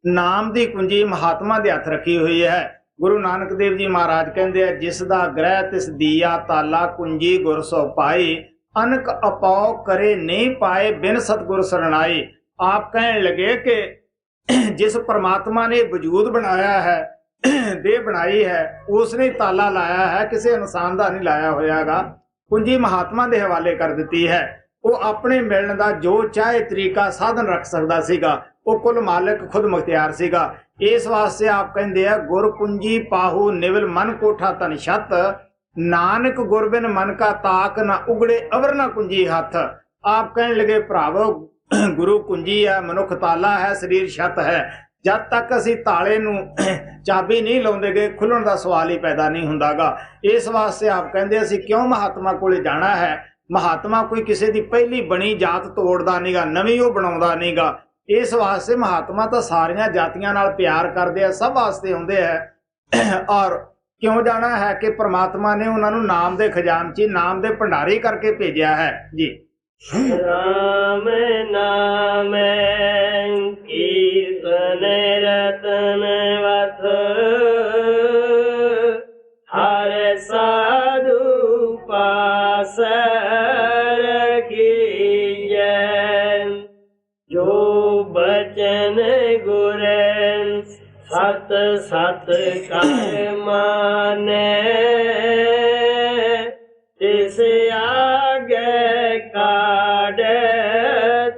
ਨਾਮ ਦੀ ਕੁੰਜੀ ਮਹਾਤਮਾ ਦੇ ਹੱਥ ਰੱਖੀ ਹੋਈ ਹੈ। ਗੁਰੂ ਨਾਨਕ ਦੇਵ ਜੀ ਮਹਾਰਾਜ ਕਹਿੰਦੇ ਆ ਜਿਸ ਦਾ ਗ੍ਰਹਿ ਤਿਸ ਦੀਆ ਤਾਲਾ, ਕੁੰਜੀ ਗੁਰ ਸੋ ਪਾਈ, ਅਨਕ ਅਪਾਉ ਕਰੇ ਨਹੀਂ ਪਾਏ, ਬਿਨ ਸਤਿਗੁਰ ਸਰਣਾਈ। ਆਪ ਕਹਿਣ ਲੱਗੇ ਕਿ ਜਿਸ ਪਰਮਾਤਮਾ ਨੇ ਵਜੂਦ ਬਣਾਇਆ ਹੈ, ਦੇਹ ਬਣਾਈ ਹੈ, ਉਸਨੇ ਤਾਲਾ ਲਾਇਆ ਹੈ, ਕਿਸੇ ਇਨਸਾਨ ਦਾ ਨਹੀਂ ਲਾਇਆ ਹੋਇਆਗਾ। ਕੁੰਜੀ ਮਹਾਤਮਾ ਦੇ ਹਵਾਲੇ ਕਰ ਦਿੱਤੀ ਹੈ। ਉਹ ਆਪਣੇ ਮਿਲਣ ਦਾ ਜੋ ਚਾਹੇ ਤਰੀਕਾ ਸਾਧਨ ਰੱਖ ਸਕਦਾ ਸੀਗਾ। ਉਹ ਕੁੱਲ ਮਾਲਕ ਖੁਦ ਮੁਖਤਿਆਰ ਸੀਗਾ। ਇਸ ਵਾਸਤੇ ਆਪ ਕਹਿੰਦੇ ਆ ਗੁਰ ਕੁੰਜੀ ਪਾਹੂ ਨਿਵਲ ਮਨ ਕੋਠਾ ਤਨ ਛੱਤ, ਨਾਨਕ ਗੁਰਬਿਨ ਮਨ ਕਾ ਤਾਕ ਨਾ ਉਗੜੇ ਅਵਰ ਨਾ ਕੁੰਜੀ ਹੱਥ। ਆਪ ਕਹਿਣ ਲੱਗੇ ਭਰਾਵੋ, ਗੁਰੂ ਕੁੰਜੀ ਹੈ, ਮਨੁੱਖ ਤਾਲਾ ਹੈ, ਸਰੀਰ ਛੱਤ ਹੈ। ਜਦ ਤੱਕ ਅਸੀਂ ਤਾਲੇ ਨੂੰ ਚਾਬੀ ਨਹੀਂ ਲਾਉਂਦੇਗੇ, ਖੁੱਲਣ ਦਾ ਸਵਾਲ ਹੀ ਪੈਦਾ ਨਹੀਂ ਹੁੰਦਾਗਾ। ਇਸ ਵਾਸਤੇ ਆਪ ਕਹਿੰਦੇ ਅਸੀਂ ਕਿਉਂ ਮਹਾਤਮਾ ਕੋਲੇ ਜਾਣਾ ਹੈ। ਮਹਾਤਮਾ ਕੋਈ ਕਿਸੇ ਦੀ ਪਹਿਲੀ ਬਣੀ ਜਾਤ ਤੋੜਦਾ ਨਹੀਂਗਾ, ਨਵੀਂ ਉਹ ਬਣਾਉਂਦਾ ਨਹੀਂਗਾ। ਇਸ ਵਾਸਤੇ ਮਹਾਤਮਾ ਤਾਂ ਸਾਰੀਆਂ ਜਾਤੀਆਂ ਨਾਲ ਪਿਆਰ ਕਰਦੇ ਆ, ਸਭ ਵਾਸਤੇ ਹੁੰਦੇ ਹੈ। ਔਰ ਕਿਉਂ ਜਾਣਾ ਹੈ ਕਿ ਪ੍ਰਮਾਤਮਾ ਨੇ ਉਹਨਾਂ ਨੂੰ ਨਾਮ ਦੇ ਖਜ਼ਾਨਚੀ, ਨਾਮ ਦੇ ਭੰਡਾਰੀ ਕਰਕੇ ਭੇਜਿਆ ਹੈ ਜੀ। ਰਾਮ ਨਾਮ ਕੀਰਤਨ ਰਤਨ ਵਥ, ਹਰ ਸਾਧੂ ਪਾਸ ਰਖੀਜੈ, ਜੋ ਬਚਨ ਗੁਰ ਸਤ ਸਤ ਕਰ ਮਾਨੈ, ਤਿਸ ਆਗੇ ਕਾਢ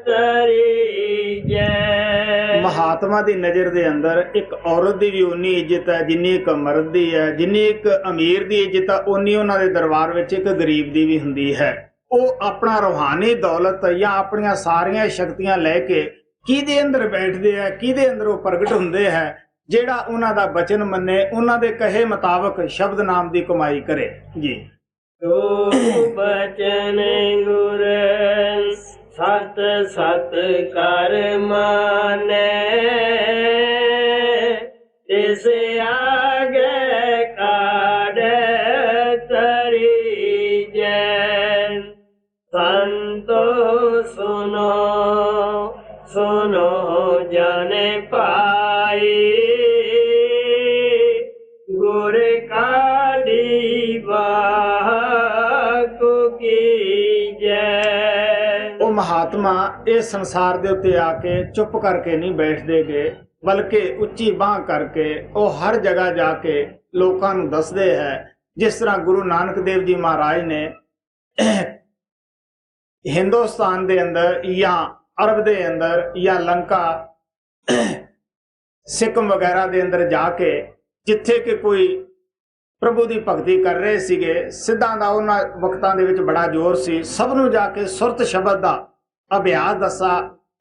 ਤਰੀਜੈ। ਮਹਾਤਮਾ ਦੀ ਨਜ਼ਰ ਦੇ ਅੰਦਰ ਇੱਕ ਔਰਤ ਦੀ ਵੀ ਉਨੀ ਇੱਜ਼ਤ ਹੈ ਜਿੰਨੀ ਇੱਕ ਮਰਦ ਦੀ ਹੈ, ਜਿੰਨੀ ਇੱਕ ਅਮੀਰ ਦੀ ਇੱਜ਼ਤ ਹੈ ਉਨੀ ਉਹਨਾਂ ਦੇ ਦਰਬਾਰ ਵਿੱਚ ਇੱਕ ਗਰੀਬ ਦੀ ਵੀ ਹੁੰਦੀ ਹੈ। ਉਹ ਆਪਣਾ ਰੂਹਾਨੀ ਦੌਲਤ ਜਾਂ ਆਪਣੀਆਂ ਸਾਰੀਆਂ ਸ਼ਕਤੀਆਂ ਲੈ ਕੇ ਕਿਹਦੇ ਅੰਦਰ ਬੈਠਦੇ ਆ, ਕਿਹਦੇ ਅੰਦਰ ਉਹ ਪ੍ਰਗਟ ਹੁੰਦੇ ਹੈ, ਜਿਹੜਾ ਉਹਨਾਂ ਦਾ ਬਚਨ ਮੰਨੇ, ਉਹਨਾਂ ਦੇ ਕਹੇ ਮੁਤਾਬਕ ਸ਼ਬਦ ਨਾਮ ਦੀ ਕਮਾਈ ਕਰੇ ਜੀ। ਜੋ ਬਚਨ ਗੁਰ ਸਤ ਸਤ ਕਰ ਮਾਨੈ, ਤਿਸ ਆਗੇ ਕਾਢ ਤਰੀਜੈ, ਸੰਤੋ ਸੁਨੋ ਸੁਨੋ ਜਨ ਪਾਈ, ਗੁਰ ਕਾਢੀ ਬਾਹ ਕੋ ਕੀ महात्मा इस संसार के उत्ते आके चुप करके नहीं बैठते गए, बल्कि उच्ची बांह करके वो हर जगह जाके लोगों को दसदे है। जिस तरह गुरु नानक देव जी महाराज ने हिंदुस्तान के अंदर या अरब के अंदर या लंका सिक्किम वगैरह के अंदर जाके जिथे कि कोई प्रभु की भगती कर रहे सीगे, सिद्धां दा उन्हां वक्तां दे विच बड़ा जोर सी, सब नूं जाके सुरत शब्द का अभ्यास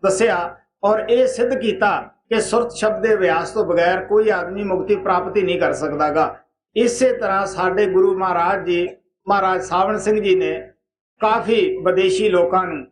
दसिया और ये सिद्ध किया कि सुरत शब्द के अभ्यास तो बगैर कोई आदमी मुक्ति प्राप्त ही नहीं कर सकता गा। इसे तरह साडे गुरु महाराज जी महाराज सावण सिंह जी ने काफ़ी विदेशी लोगों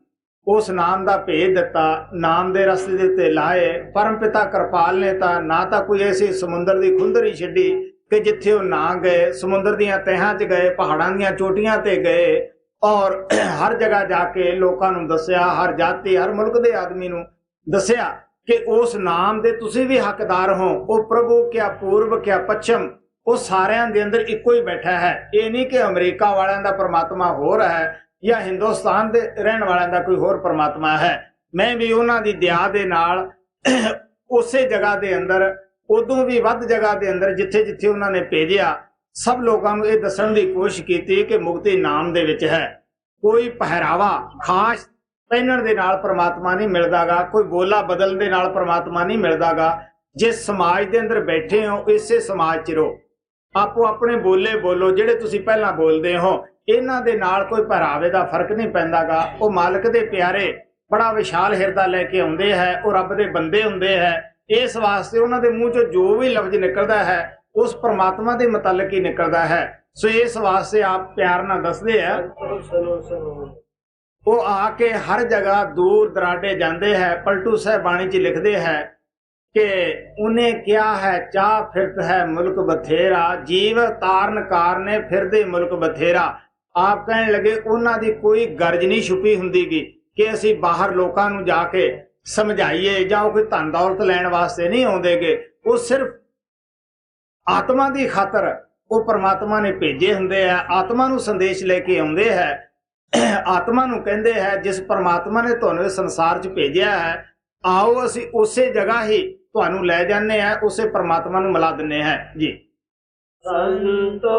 को उस नाम का भेद दिता, नाम के रस्ते दे उत्ते लाए। परम पिता कृपाल ने ना तो कोई ऐसी समुद्र की खुंदर ही छड्डी कि जिथे वो ना गए, समुद्र दियां तहां च गए, पहाड़ां दियां चोटियां ते गए और हर जगह जाके लोगों को दसिया, हर जाति हर मुल्क के आदमी नूं दसिया कि उस नाम दे तुसीं भी हकदार हो। वो प्रभु क्या पूर्व क्या पश्चिम वो सारियां दे अंदर इको ही बैठा है। ये नहीं कि अमरीका वालियां दा परमात्मा होर है या हिंदुस्तान दे रहन वालियां दा कोई होर परमात्मा है। मैं भी उन्हां दी दया दे नाल उसे जगह दे अंदर उदों भी वध जगह दे अंदर जिथे जिथे उन्होंने भेजिया सब लोगों को यह दसन की कोशिश की कि मुक्ति नाम दे विच है। कोई पहरावा खास पहनण दे नाल परमात्मा नहीं मिलदा गा, कोई बोला बदलण दे नाल परमात्मा नहीं मिलदा गा। जिस समाज दे अंदर बैठे हो इसे समाज च रहो, आपो अपने बोले बोलो जिहड़े तुसीं पहलां बोलदे हो, इन्हां दे नाल कोई पहरावे दा फर्क नहीं पैंदा गा। वो मालक दे प्यारे बड़ा विशाल हिरदा लैके आउंदे है, वो रब दे बंदे हुंदे है। इस वास्ते उन्हां दे मूँह चों जो भी लफ्ज निकलदा है उस परमात्मा दे मुतलक ही निकलदा है। सो इस वास्ते आप प्यार नाल दसदे है। वो आके हर जगह दूर दराडे जाते हैं। पलटू साहब बाणी च लिखते हैं कि उन्हें क्या है चाह फिरत है मुल्क बथेरा, जीव तारन कारने फिरदे मुल्क बथेरा। आप कहने लगे उन्हां दी कोई गर्ज नहीं छुपी हुंदी गी कि असी बाहर लोकां नूं जाके समझाइए जां कोई धन दौलत लैण वास्ते नहीं आउंदे गे। वो सिर्फ आत्मा की खातर वो परमात्मा ने भेजे हुंदे है, आत्मा नूं संदेश लेके आउंदे है। आत्मा नूं कहंदे है जिस परमात्मा ने तुहानूं इस संसार च भेजिया है, आओ असी उसे जगह ही तुहानूं लै जाने हैं, उसे परमात्मा नूं मिला दिंदे हैं जी। संतो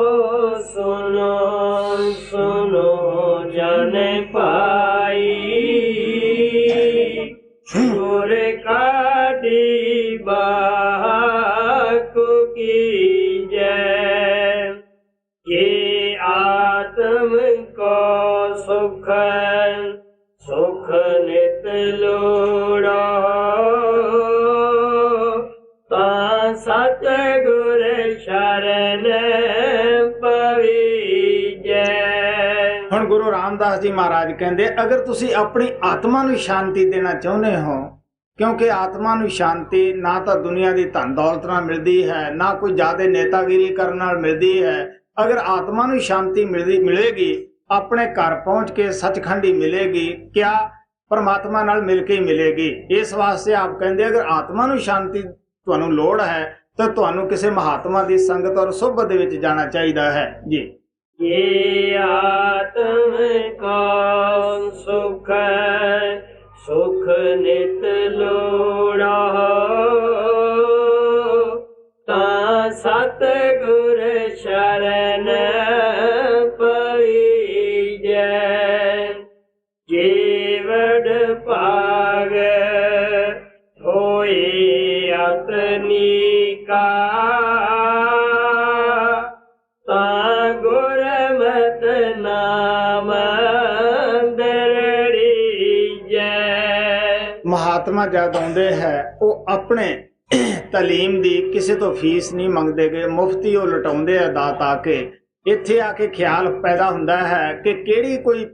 सुनो सुनो जाने पाई, सुर काटी बाको की जय। ये आत्म को सुख सुख नित लोड़ो, ता सतगुर शरण पवीजै। हुण गुरु रामदास जी महाराज कहते अगर तुसी अपनी आत्मा नूं शांति देना चाहुंदे हो, क्योंकि आत्मा नूं शांति ना तो दुनिया की धन दौलत नाल मिलती है, ना कोई ज्यादा नेतागिरी करने नाल मिलती है। अगर आत्मा नूं शांति मिलेगी अपने घर पहुंच के सचखंड ही मिलेगी, क्या परमात्मा नाल मिल के ही मिलेगी। इस वास्ते आप कहते अगर आत्मा नूं शांति तुहानूं लोड़ है तो तुहानूं किसी महात्मा की संगत और सोबत दे विच जाना चाहिए है जी। ये आत्म का सुख सुख नित लोड़ा, ता सतगुर शरण पवीजै। जीवड़ पाग होए अतनी का, ता गुरमत नाम दरड़ी जै। महात्मा जद आउंदे है वो अपने तलीम दी किसी तो फीस नहीं मंगते गए, मुफ्ती वो लटाउंदे है दात आके। इत्थे आके ख्याल पैदा हुंदा है कि केड़ी कोई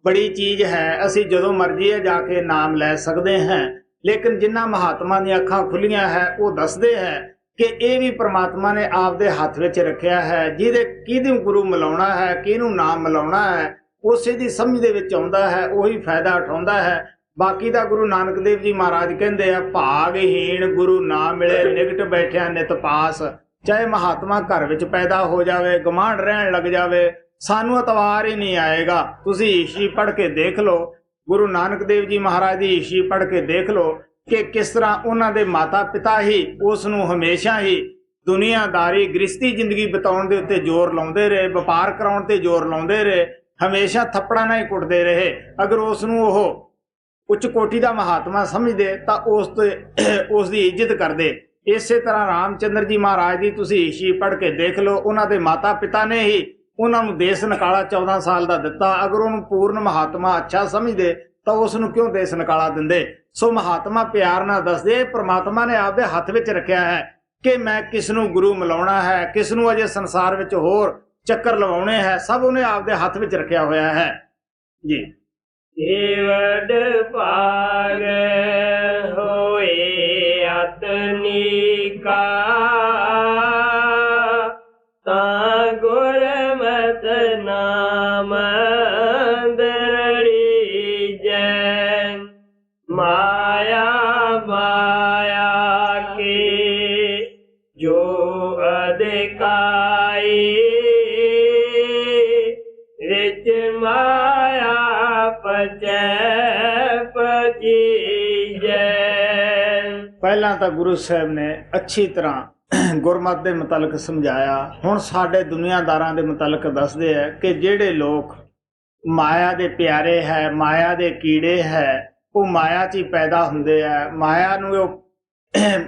बड़ी चीज है, असी जदों मर्जी है जाके नाम लै सकते हैं। लेकिन जिन्ना महात्मा दी अखां खुलियां है वो दसदे है कि ये भी परमात्मा ने आपदे हथ विच रखिया है। जिहदे किहदूं गुरु मिलाउणा है, किहनूं नाम मिलाउणा है, उसे दी समझ दे विच आउंदा है, उही फायदा उठाउंदा है। बाकी दा गुरु नानक देव जी महाराज कहंदे आ भागहीन गुरु ना मिले निकट बैठिया नित पास। चाहे महात्मा घर विच पैदा हो जावे, गमांड रहन लग जावे, सानू अतवार ही नहीं आएगा। तुसी ईशी पढ़ के देख लो, ਗੁਰੂ ਨਾਨਕ ਦੇਵ ਜੀ ਮਹਾਰਾਜ ਦੀ ਹਿਸਟਰੀ ਪੜ੍ਹ ਕੇ ਦੇਖ ਲਓ ਕਿ ਕਿਸ ਤਰ੍ਹਾਂ ਉਹਨਾਂ ਦੇ ਮਾਤਾ ਪਿਤਾ ਹੀ ਉਸ ਨੂੰ ਹਮੇਸ਼ਾ ਹੀ ਦੁਨੀਆਦਾਰੀ ਗ੍ਰਸਤੀ ਜ਼ਿੰਦਗੀ ਬਿਤਾਉਣ ਦੇ ਉੱਤੇ ਜ਼ੋਰ ਲਾਉਂਦੇ ਰਹੇ, ਵਪਾਰ ਕਰਾਉਣ ਤੇ ਜ਼ੋਰ ਲਾਉਂਦੇ ਰਹੇ, ਹਮੇਸ਼ਾ ਥੱਪੜਾਂ ਨਾਲ ਹੀ ਕੁੱਟਦੇ ਰਹੇ। ਅਗਰ ਉਸ ਨੂੰ ਉਹ ਉੱਚ ਕੋਟੀ ਦਾ ਮਹਾਤਮਾ ਸਮਝਦੇ ਤਾਂ ਉਸ ਦੀ ਇੱਜ਼ਤ ਕਰਦੇ। ਇਸੇ ਤਰ੍ਹਾਂ ਰਾਮਚੰਦਰ ਜੀ ਮਹਾਰਾਜ ਦੀ ਤੁਸੀਂ ਹਿਸਟਰੀ ਪੜ੍ਹ ਕੇ ਦੇਖ ਲਓ, ਉਹਨਾਂ ਦੇ ਮਾਤਾ ਪਿਤਾ ਨੇ ਹੀ ਉਹਨਾਂ ਨੂੰ ਦੇਸ ਨਿਕਾਲਾ 14 ਸਾਲ ਦਾ ਦਿੱਤਾ। ਅਗਰ ਉਹਨੂੰ ਪੂਰਨ ਮਹਾਤਮਾ ਅੱਛਾ ਸਮਝਦੇ ਤਾਂ ਉਸ ਨੂੰ ਕਿਉਂ ਦੇਸ ਨਿਕਾਲਾ ਦਿੰਦੇ। ਸੋ ਮਹਾਤਮਾ ਪਿਆਰ ਨਾਲ ਦੱਸਦੇ ਪ੍ਰਮਾਤਮਾ ਨੇ ਆਪਦੇ ਹੱਥ ਵਿੱਚ ਰੱਖਿਆ ਹੈ ਕਿ ਮੈਂ ਕਿਸ ਨੂੰ ਗੁਰੂ ਮਿਲਾਉਣਾ ਹੈ, ਕਿਸ ਨੂੰ ਅਜੇ ਸੰਸਾਰ ਵਿੱਚ ਹੋਰ ਚੱਕਰ ਲਵਾਉਣੇ ਹੈ, ਸਭ ਉਹਨੇ ਆਪਦੇ ਹੱਥ ਵਿੱਚ ਰੱਖਿਆ ਹੋਇਆ ਹੈ ਜੀ। ਏਵਡ ਭਾਗ ਹੋਏ ਅਤਨੀ ਕਾ ਤਾ ਗੁਰਮਤਿ ਨਾਮ ਦਰੜੀ ਜੈ ਮਾਇਆ ਮਾਇਆ ਕੇ ਜੋ ਅਧਿਕਾਈ ਰਿਚ ਮਾਇਆ ਪਹਿਲਾਂ ਤਾਂ ਗੁਰੂ ਸਾਹਿਬ ਨੇ ਅੱਛੀ ਤਰ੍ਹਾਂ ਗੁਰਮਤਿ ਦੇ ਮੁਤਲਕ ਸਮਝਾਇਆ। ਹੁਣ ਸਾਡੇ ਦੁਨੀਆਦਾਰਾਂ ਦੇ ਮੁਤਲਕ ਦੱਸਦੇ ਹੈ ਕਿ ਜਿਹੜੇ ਲੋਕ ਮਾਇਆ ਦੇ ਪਿਆਰੇ ਹੈ, ਮਾਇਆ ਦੇ ਕੀੜੇ ਹੈ, ਉਹ ਮਾਇਆ 'ਚ ਹੀ ਪੈਦਾ ਹੁੰਦੇ ਹੈ, ਮਾਇਆ ਨੂੰ ਉਹ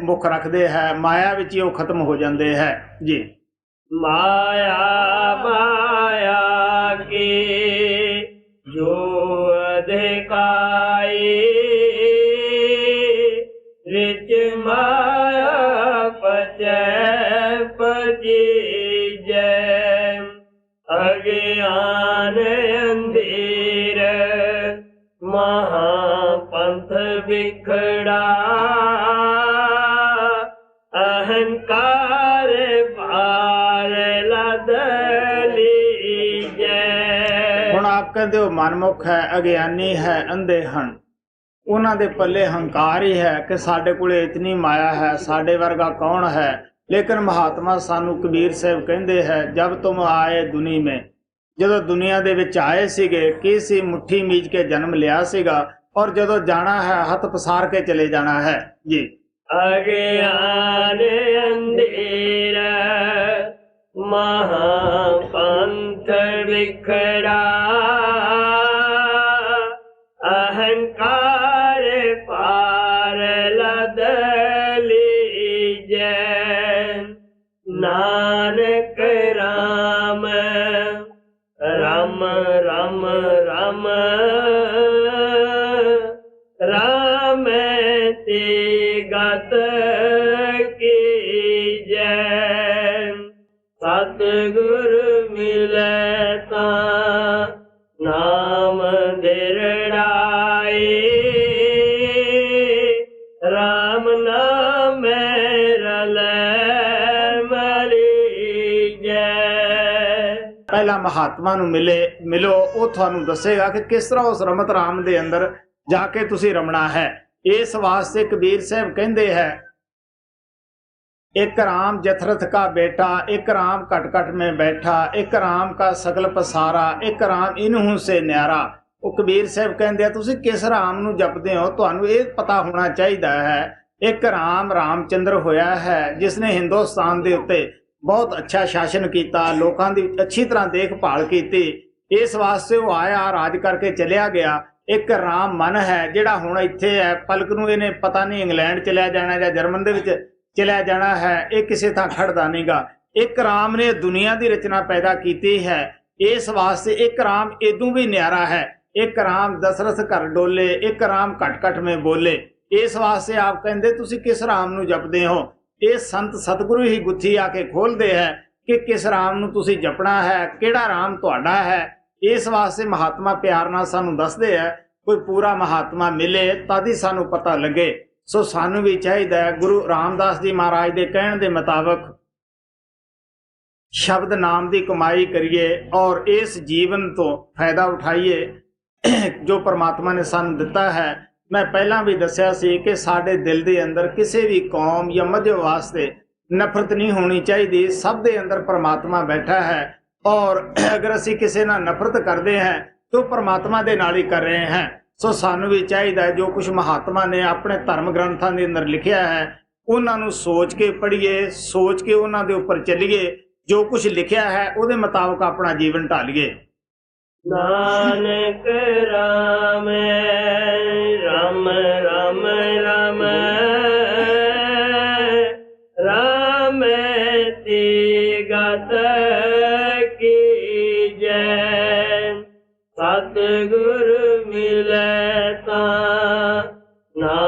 ਮੁੱਖ ਰੱਖਦੇ ਹੈ, ਮਾਇਆ ਵਿੱਚ ਹੀ ਉਹ ਖਤਮ ਹੋ ਜਾਂਦੇ ਹੈ ਜੀ। ਮਾਇਆ ਮਾਇਆ ਕੇ ਜੋ ਅਧਿਕਾਈ ਰਿਚ ਮਾਇਆ ਪਚੈ ਪਜੀਜੈ ਅਗਿਆਨ ਅੰਧੇਰ ਮਹਾਪੰਥ ਵਿਖੜਾ ਅਹੰਕਾਰ ਭਾਰ ਲਦ ਲੀਜੈ। ਹੁਣ ਆਪ ਕਹਿੰਦੇ ਹੋ ਮਨਮੁਖ ਹੈ, ਅਗਿਆਨੀ ਹੈ, ਅੰਧੇ ਹਨ। ਉਹਨਾਂ ਦੇ ਪੱਲੇ ਹੰਕਾਰ ਹੀ ਹੈ ਕਿ ਸਾਡੇ ਕੋਲੇ ਇਤਨੀ ਮਾਇਆ ਹੈ, ਸਾਡੇ ਵਰਗਾ ਕੌਣ ਹੈ। ਲੇਕਿਨ ਮਹਾਤਮਾ ਸਾਨੂੰ ਕਬੀਰ ਸਾਹਿਬ ਕਹਿੰਦੇ ਹੈ ਜਬ ਤੁਮ ਆਏ ਦੁਨੀ ਮੇਂ, ਜਦੋਂ ਦੁਨੀਆ ਦੇ ਵਿੱਚ ਆਏ ਸੀਗੇ ਕੀ ਸੀ, ਮੁੱਠੀ ਮੀਚ ਕੇ ਜਨਮ ਲਿਆ ਸੀਗਾ ਔਰ ਜਦੋਂ ਜਾਣਾ ਹੈ ਹੱਥ ਪਸਾਰ ਕੇ ਚਲੇ ਜਾਣਾ ਹੈ ਜੀ। ਅਗਿਆਨ ਅੰਧੇਰ ਮਹਾਪੰਥ ਵਿਖੜਾ ਅਹੰਕਾਰ ਪਾਰ ਲਦ ਲੀਜੈ ਨਾਨਕ ਰਾਮ ਰਾਮ ਰਾਮ ਰਾਮ ਰਾਮ ਤੇ ਗਤ ਕੀਜੈ ਸਤਿਗੁਰ ਮਿਲੈ ਤਾਂ ਨਾਮ ਦਿਰੜਾਏ ਰਾਮ ਨਾਮ ਰਲੈ ਮਲੀਜੈ। ਪਹਿਲਾਂ ਮਹਾਤਮਾ ਨੂੰ ਮਿਲੋ, ਉਹ ਤੁਹਾਨੂੰ ਦੱਸੇਗਾ ਕਿ ਕਿਸ ਤਰ੍ਹਾਂ ਉਸ ਰਮਤ ਰਾਮ ਦੇ ਅੰਦਰ ਜਾ ਕੇ ਤੁਸੀਂ ਰਮਣਾ ਹੈ। ਇਸ ਵਾਸਤੇ ਕਬੀਰ ਸਾਹਿਬ ਕਹਿੰਦੇ ਹੈ एक राम जथरथ का बेटा, एक राम कट कट में बैठा, एक राम का सकल पसारा, एक राम इन्हू से न्यारा। ਉਹ ਕਬੀਰ ਸਾਹਿਬ ਕਹਿੰਦੇ ਆ ਤੁਸੀਂ ਕਿਸ ਰਾਮ ਨੂੰ ਜਪਦੇ ਹੋ, ਤੁਹਾਨੂੰ ਇਹ ਪਤਾ ਹੋਣਾ ਚਾਹੀਦਾ ਹੈ ਇੱਕ ਰਾਮ ਰਾਮਚੰਦਰ ਹੋਇਆ ਹੈ ਜਿਸ ਨੇ ਹਿੰਦੁਸਤਾਨ ਦੇ ਉੱਤੇ ਬਹੁਤ ਅੱਛਾ ਸ਼ਾਸਨ ਕੀਤਾ, ਲੋਕਾਂ ਦੀ ਅੱਛੀ ਤਰ੍ਹਾਂ ਦੇਖਭਾਲ ਕੀਤੀ। ਇਸ ਵਾਸਤੇ ਉਹ ਆਇਆ, ਰਾਜ ਕਰਕੇ ਚਲਿਆ ਗਿਆ। ਇੱਕ ਰਾਮ ਮਨ ਹੈ ਜਿਹੜਾ ਹੁਣ ਇੱਥੇ ਹੈ, ਪਲਕ ਨੂੰ ਇਹਨੇ ਪਤਾ ਨਹੀਂ ਇੰਗਲੈਂਡ ਚਲਿਆ ਜਾਣਾ ਜਾਂ ਜਰਮਨ ਦੇ ਵਿੱਚ ਚਲਿਆ ਜਾਣਾ ਹੈ, ਇਹ ਕਿਸੇ ਥਾਂ ਖੜਦਾ ਨਹੀਂਗਾ। ਇੱਕ ਰਾਮ ਨੇ ਦੁਨੀਆ ਦੀ ਰਚਨਾ ਪੈਦਾ ਕੀਤੀ ਹੈ, ਇਸ ਵਾਸਤੇ ਇੱਕ ਰਾਮ ਇਦੋਂ ਵੀ ਨਿਆਰਾ ਹੈ। ਇੱਕ ਰਾਮ ਦਸ਼ਰਥ ਘਰ ਡੋਲੇ, ਇੱਕ ਰਾਮ ਘਟ ਘਟ में बोले। ਇਸ ਵਾਸਤੇ ਆਪ ਕਹਿੰਦੇ ਤੁਸੀਂ ਕਿਸ ਰਾਮ ਨੂੰ ਜਪਦੇ ਹੋ। ਇਹ ਸੰਤ ਸਤਿਗੁਰੂ ਹੀ ਗੁੱਥੀ ਆ ਕੇ ਖੋਲਦੇ ਹੈ ਕਿ ਕਿਸ ਰਾਮ ਨੂੰ ਤੁਸੀਂ ਜਪਣਾ ਹੈ, ਕਿਹੜਾ ਰਾਮ ਤੁਹਾਡਾ ਹੈ। ਇਸ ਵਾਸਤੇ ਮਹਾਤਮਾ ਪਿਆਰ ਨਾਲ ਸਾਨੂੰ ਦੱਸਦੇ ਹੈ, ਕੋਈ ਪੂਰਾ ਮਹਾਤਮਾ ਮਿਲੇ ਤਦ ਹੀ ਸਾਨੂੰ ਪਤਾ ਲੱਗੇ। ਸੋ ਸਾਨੂੰ ਵੀ ਚਾਹੀਦਾ ਹੈ ਗੁਰੂ ਰਾਮਦਾਸ ਜੀ ਮਹਾਰਾਜ ਦੇ ਕਹਿਣ ਦੇ ਮੁਤਾਬਕ ਸ਼ਬਦ ਨਾਮ ਦੀ ਕਮਾਈ ਕਰੀਏ ਔਰ ਇਸ ਜੀਵਨ ਤੋਂ ਫਾਇਦਾ ਉਠਾਈਏ ਜੋ ਪਰਮਾਤਮਾ ਨੇ ਸਾਨੂੰ ਦਿੱਤਾ ਹੈ। ਮੈਂ ਪਹਿਲਾਂ ਵੀ ਦੱਸਿਆ ਸੀ ਕਿ ਸਾਡੇ ਦਿਲ ਦੇ ਅੰਦਰ ਕਿਸੇ ਵੀ ਕੌਮ ਜਾਂ ਮਜ਼ਹਬ ਵਾਸਤੇ ਨਫ਼ਰਤ ਨਹੀਂ ਹੋਣੀ ਚਾਹੀਦੀ। ਸਭ ਦੇ ਅੰਦਰ ਪਰਮਾਤਮਾ ਬੈਠਾ ਹੈ ਔਰ ਅਗਰ ਅਸੀਂ ਕਿਸੇ ਨਾਲ ਨਫ਼ਰਤ ਕਰਦੇ ਹਾਂ ਤਾਂ ਪਰਮਾਤਮਾ ਦੇ ਨਾਲ ਹੀ ਕਰ ਰਹੇ ਹਾਂ। ਸੋ ਸਾਨੂੰ ਵੀ ਚਾਹੀਦਾ ਹੈ ਜੋ ਕੁਝ ਮਹਾਤਮਾ ਨੇ ਆਪਣੇ ਧਰਮ ਗ੍ਰੰਥਾਂ ਦੇ ਅੰਦਰ ਲਿਖਿਆ ਹੈ ਉਹਨਾਂ ਨੂੰ ਸੋਚ ਕੇ ਪੜ੍ਹੀਏ, ਸੋਚ ਕੇ ਉਹਨਾਂ ਦੇ ਉੱਪਰ ਚੱਲੀਏ, ਜੋ ਕੁਝ ਲਿਖਿਆ ਹੈ ਉਹਦੇ ਮੁਤਾਬਕ ਆਪਣਾ ਜੀਵਨ ਢਾਲੀਏ। ਨਾਨਕ ਰਾਮ ਰਾਮ ਰਾਮ ਰਾਮ ਰਾਮ ਤੇ ਗਤ ਕੀ ਜੈ। ਸਤਿਗੁਰ ਮਿਲੈ ਤਾ ਨਾ